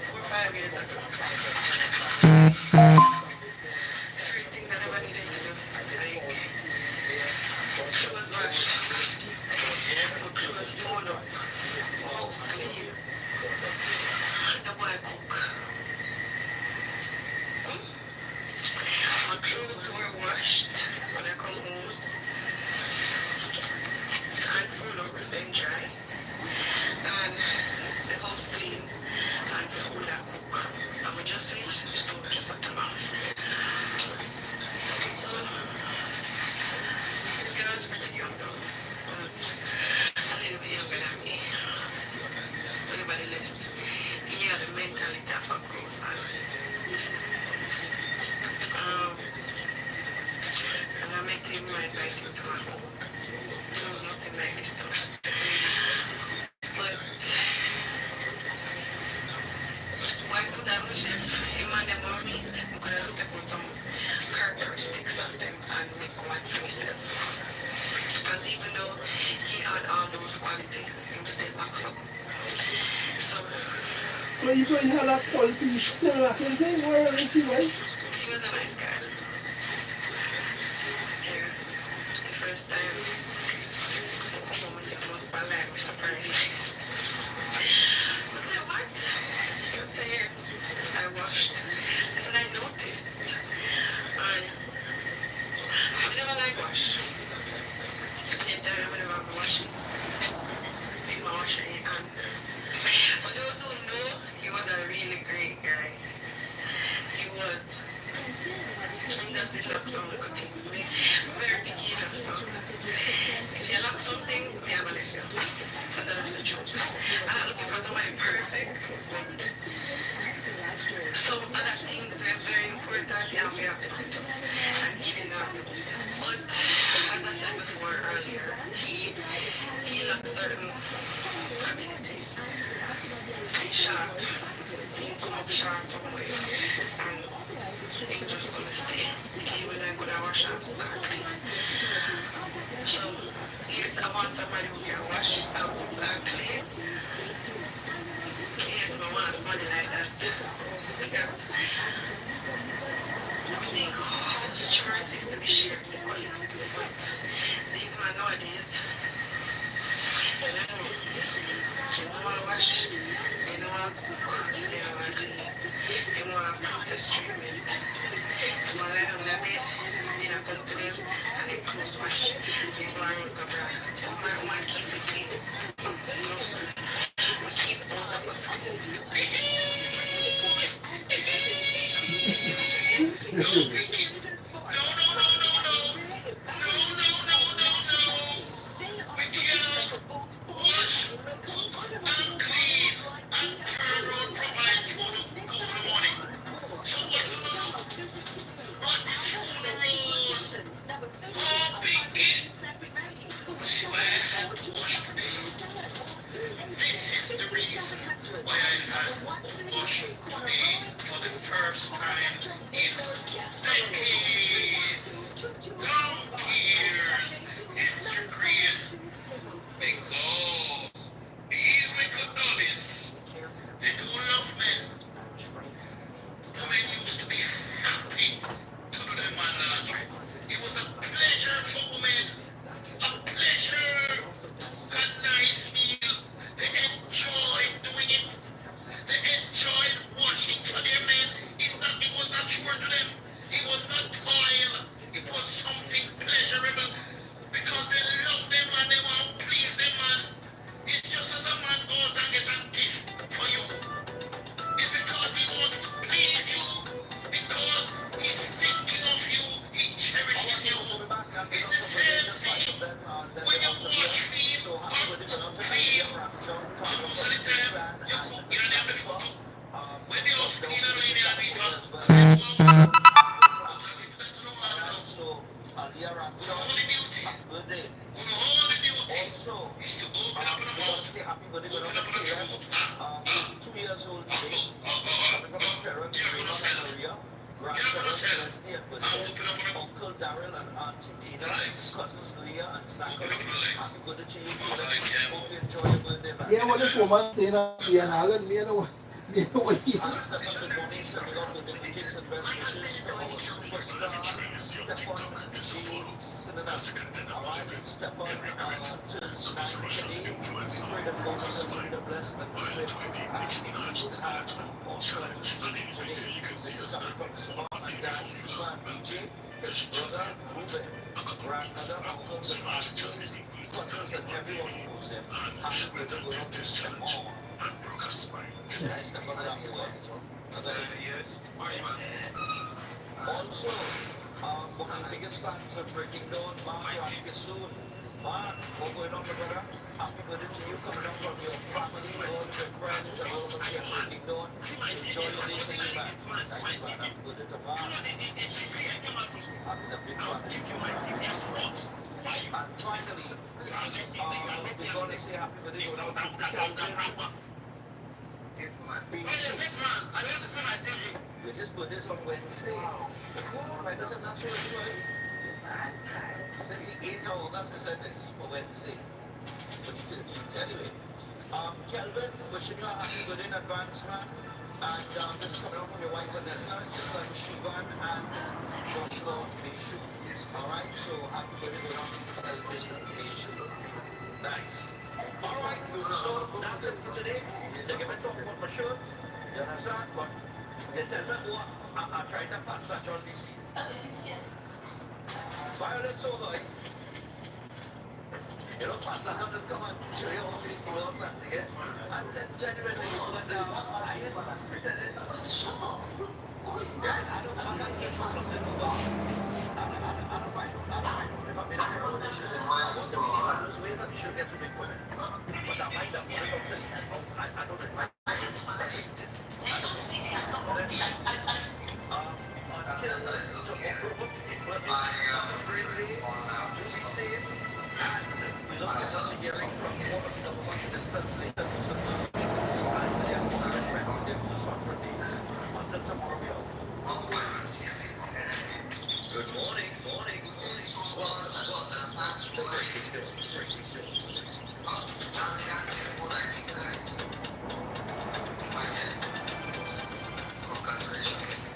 4 or 5 years ago. Certain things I never needed to do. Like, clothes wash, put clothes fold up, house clean, and the boy cook. My clothes were washed when I come home, and food up and dry, and the house clean, and food I cook. And we just finished the store, just at the mouth. So, this girl is pretty young though. A little bit younger than me. Everybody left. He had the mentality of a grown man. And I met him right by him to my home. There was nothing like this though. But why could I wish him and them were meet? I could have looked at some characteristics of them and make one for myself. Because even though he had all those qualities, he was still lacks up. So you don't have that quality, you still lacking thing, where is he, right? He was a nice guy. Yeah. The first time I come home and said, most of my life was surprised. I said, what? He was saying, I washed. I said, I noticed. And I never like wash. Anytime whenever I'm washing, I'm washing. And for those who know, he was a really great guy. He was. He doesn't look so good things. Very picky enough, so if you like something, we have a little. So that's the truth. I'm not looking for somebody perfect, but some other things are very important. Yeah, we have to do. And he did not do it. But as I said before earlier, he lacks certain ability. He's sharp. He come up sharp from way. And he's just gonna stay. Even I could have washed and cook and clean. So, yes, I want somebody who can wash and cook and clean. Yes, I want somebody like that. Because we think house chores is to be shared equally. But these men nowadays, they don't know. They don't want to wash. They don't want to cook. They don't want to clean. They want to practice treatment. They want to lie on their bed. They don't come to them and they clothes wash. They go around the bra. My woman keep it clean. No, sir. We keep all of us clean. No, Pinky. No. We can't wash, cook, and clean, and turn around, provide food, go in the morning. So what do we do? What is funeral? Oh, Pinky. See why I had to wash today? This is the reason why I had to wash today for the first time in decades. Come years. History create. Because these wicked dollies, they do love men. Women used to be happy to do their man laundry. It was a pleasure for women. A pleasure. A nice meal. They enjoyed doing it. They enjoyed washing for their men. It was not chore to them. It was not grandparents stayed with Uncle Darrell and Auntie Tina, cousins Leah and Zachary. Happy birthday to you, Tina. Hope you enjoy your birthday, man. Yeah, what if woman saying that? Yeah, now let me know. Me know what you. And Stefan, good morning. Sending out birthday greetings and best wishes to our superstar, Stefan James Sinanaki. Alright, Stefan turns 9 today. We pray that God will continue to bless and equip and he would have awesome today. This is coming from his mom and dad, Siva and BJ, his brother, Ruben, grandmother, uncles and aunties, cousins and everyone who knows him. Happy birthday going out to them all. Nice to put it up here. Yes, are you asking? Also, one of the biggest fans of Breaking Dawn, Mark, we'll have you soon. Mark, what's going on, my brother? Happy birthday to you coming up from your family, all of your friends, and all of us here at Breaking Dawn. Enjoy your day to you, man. Thanks, man. Happy birthday to Mark. Mark is a big fan of you, man. And finally, we're going to say happy birthday to Kelvin. We just put this on Wednesday. Why doesn't that show it right? Since the 8th of August, I said this for Wednesday. 2013. Anyway, Kelvin, wishing you a happy birthday in advance, man. And this is coming out from your wife Vanessa, your son Shivan, and Joshua Beishu. Alright, so happy birthday to Kelvin Beishu. Nice. Alright, so that's it for today. They give me talk about my shirt. You understand? But they tell me, oh, I'm trying to pass that on DC. Violet Sogoy. You know, pass that on, just come on. Show you all these people something, eh? And then genuinely, but I didn't pretend it. Yeah, I don't want that to plus it over. I don't find if I'm in a revolution, I want to be able to win and should get to big women. But I might have put it up to I don't like Good morning, morning. Congratulations.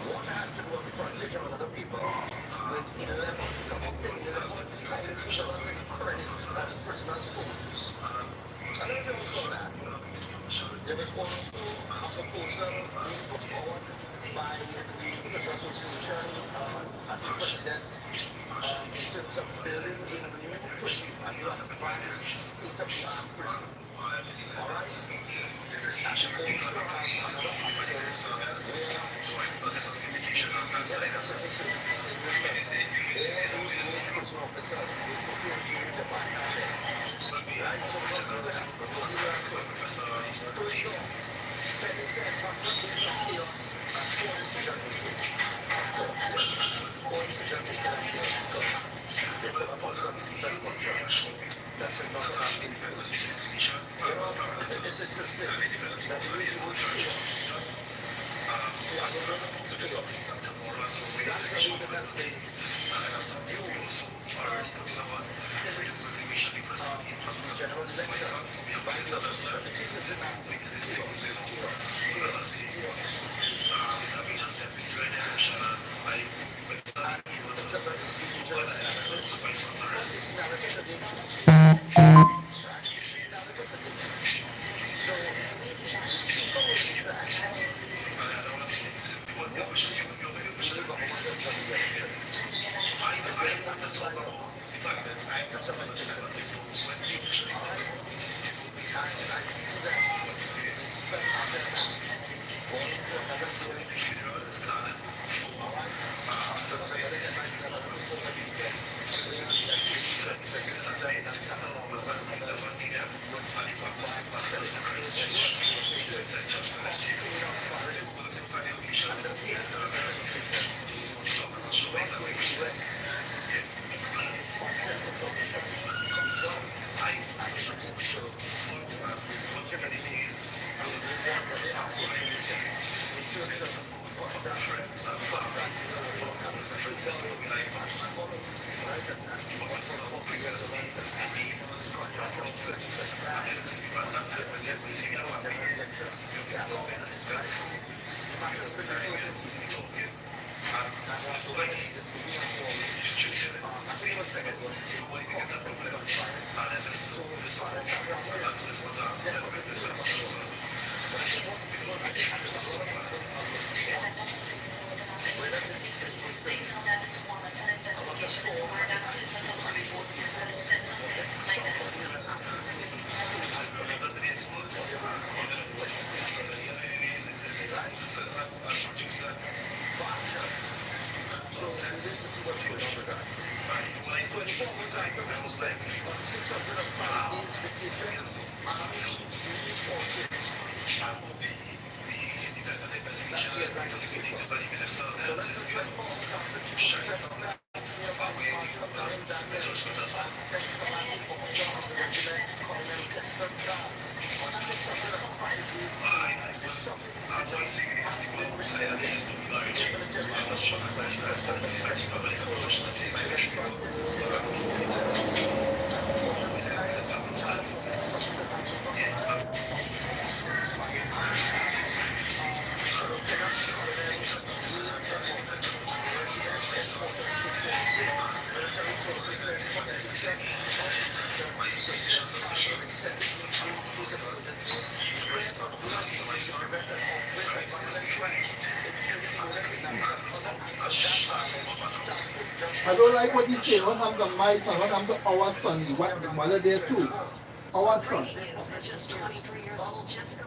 What happened was we first other people with 11 updates. There is also a proposal being put forward by the association at the president in terms of building a new prison, a new advanced state-of-the-art prison. All right? And also have another article where the prison officer is putting during the back. Right, so we have to first, Penny says after days of chaos and they put up on some secret contract. That's another independent investigation. You know, it's interesting that we would general election by the others, but the thing is that as I say, it's a major step in your direction, and it's a very individual I don't like what he's saying. What happened to my son? What happened to our son? The mother there too. Our son. News at just 23 years old, Jessica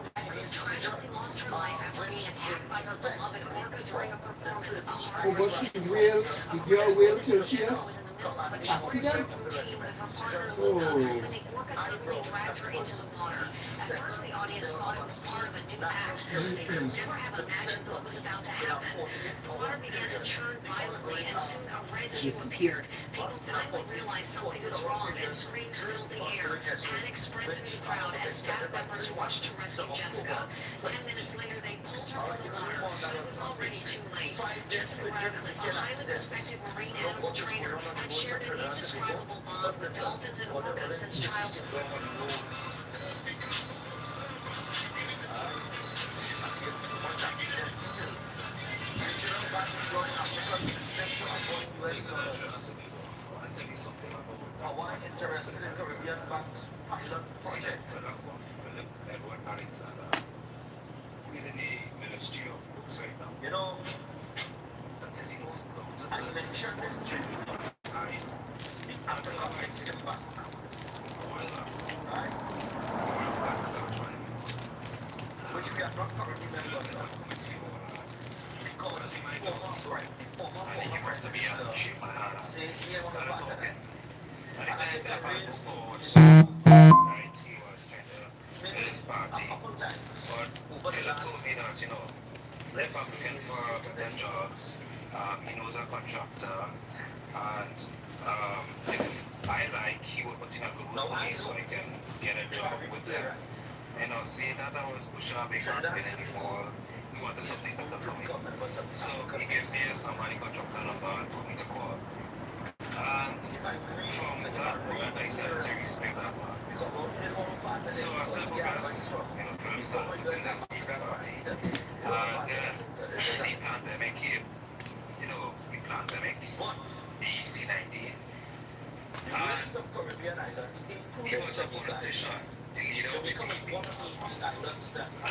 tragically lost her life after being attacked by her beloved orca during a performance. A heartbreaking incident. The girl will kill Jessica was in the middle of a short routine with her partner Luca when the orca suddenly dragged her into the water. At first, the audience thought it was part of a new act, but they could never have imagined what was about to happen. The water began to churn violently, and soon a red hue appeared. People finally realized something was wrong, and screams filled the air. Panic spread through the crowd as staff members rushed to rescue Jessica. 10 minutes later, they pulled her from the water, but it was already too late. Jessica Radcliffe, a highly respected marine animal trainer, had shared an indescribable bond with dolphins and orcas since childhood. I tell you something. Our interested in Caribbean Bank's pilot project. Philip Edward Alexander, who is in the Ministry of Books right now. You know, That is the most down to I earth, mentioned most this genuine, kind, the African Mexican Bank, loyal, right? loyal person that I'm trying Which we are not currently members of. Because former I think you have to be Prime on Minister shake my hand. said he was Started a partner. talking. And And I the think time that that I raised forward, right, he was trying to maybe build his party. a couple times But over the Philip last told me that, you know, if I'm looking for a better job, he knows a contractor, and if I like, he will put in a good word for me so I can get a job with them. You know, seeing that I was pushing a big market anymore, he wanted something better for me. So he gave me a somebody contractor number and told me to call. And from that moment, I started to respect that part. So I started progress, you know, Philip started to build this party. And then the pandemic came, you know, the pandemic, the C-19. And he was a politician, the leader of the PDP. And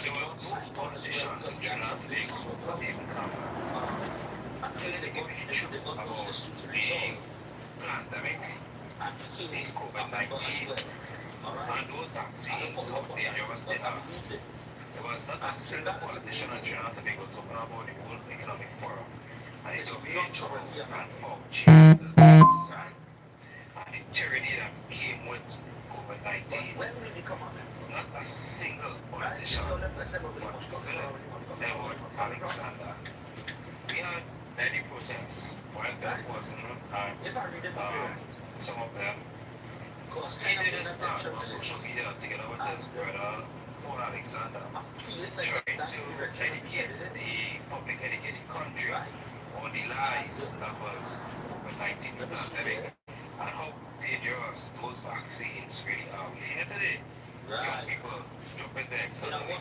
there was no politician in Trinidad and Tobago that even come telling the people the truth about the pandemic, the COVID-19, and those vaccines, how dangerous they are. There was not a single politician in Trinidad and Tobago talking about the World Economic Forum, and the WHO and Fauci, and the tyranny that came with COVID-19. Not a single politician, but Philip Edward Alexander. We had many protests while Philip wasn't at some of them. He did his part on social media together with his brother Paul Alexander, trying to educate the public, educate the country on the lies that was COVID-19 pandemic and how dangerous those vaccines really are. We see it today. Young people dropping their eggs suddenly.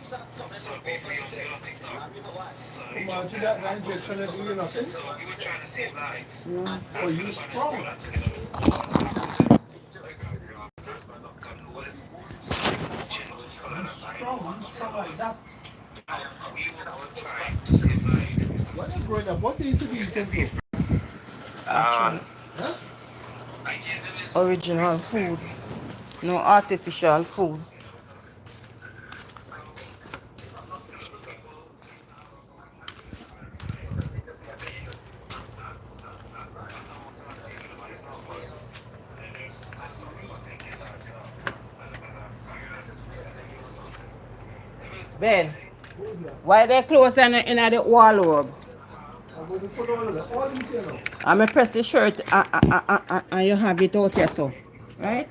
So we for young people on TikTok. Suddenly Imagine drop that their injection is doing nothing. So we were trying to save lives. Yeah. And Oh, you Philip and his strong. brother together with Paul Alexander, like Dr. Lewis, General Colonel Strong like that. we were trying to save lives. When you're growing up, what is the eating so? Um, Huh? Original food, no artificial food. Ben, why they close in the wardrobe? I'm gonna press the shirt and you have it out here so, right?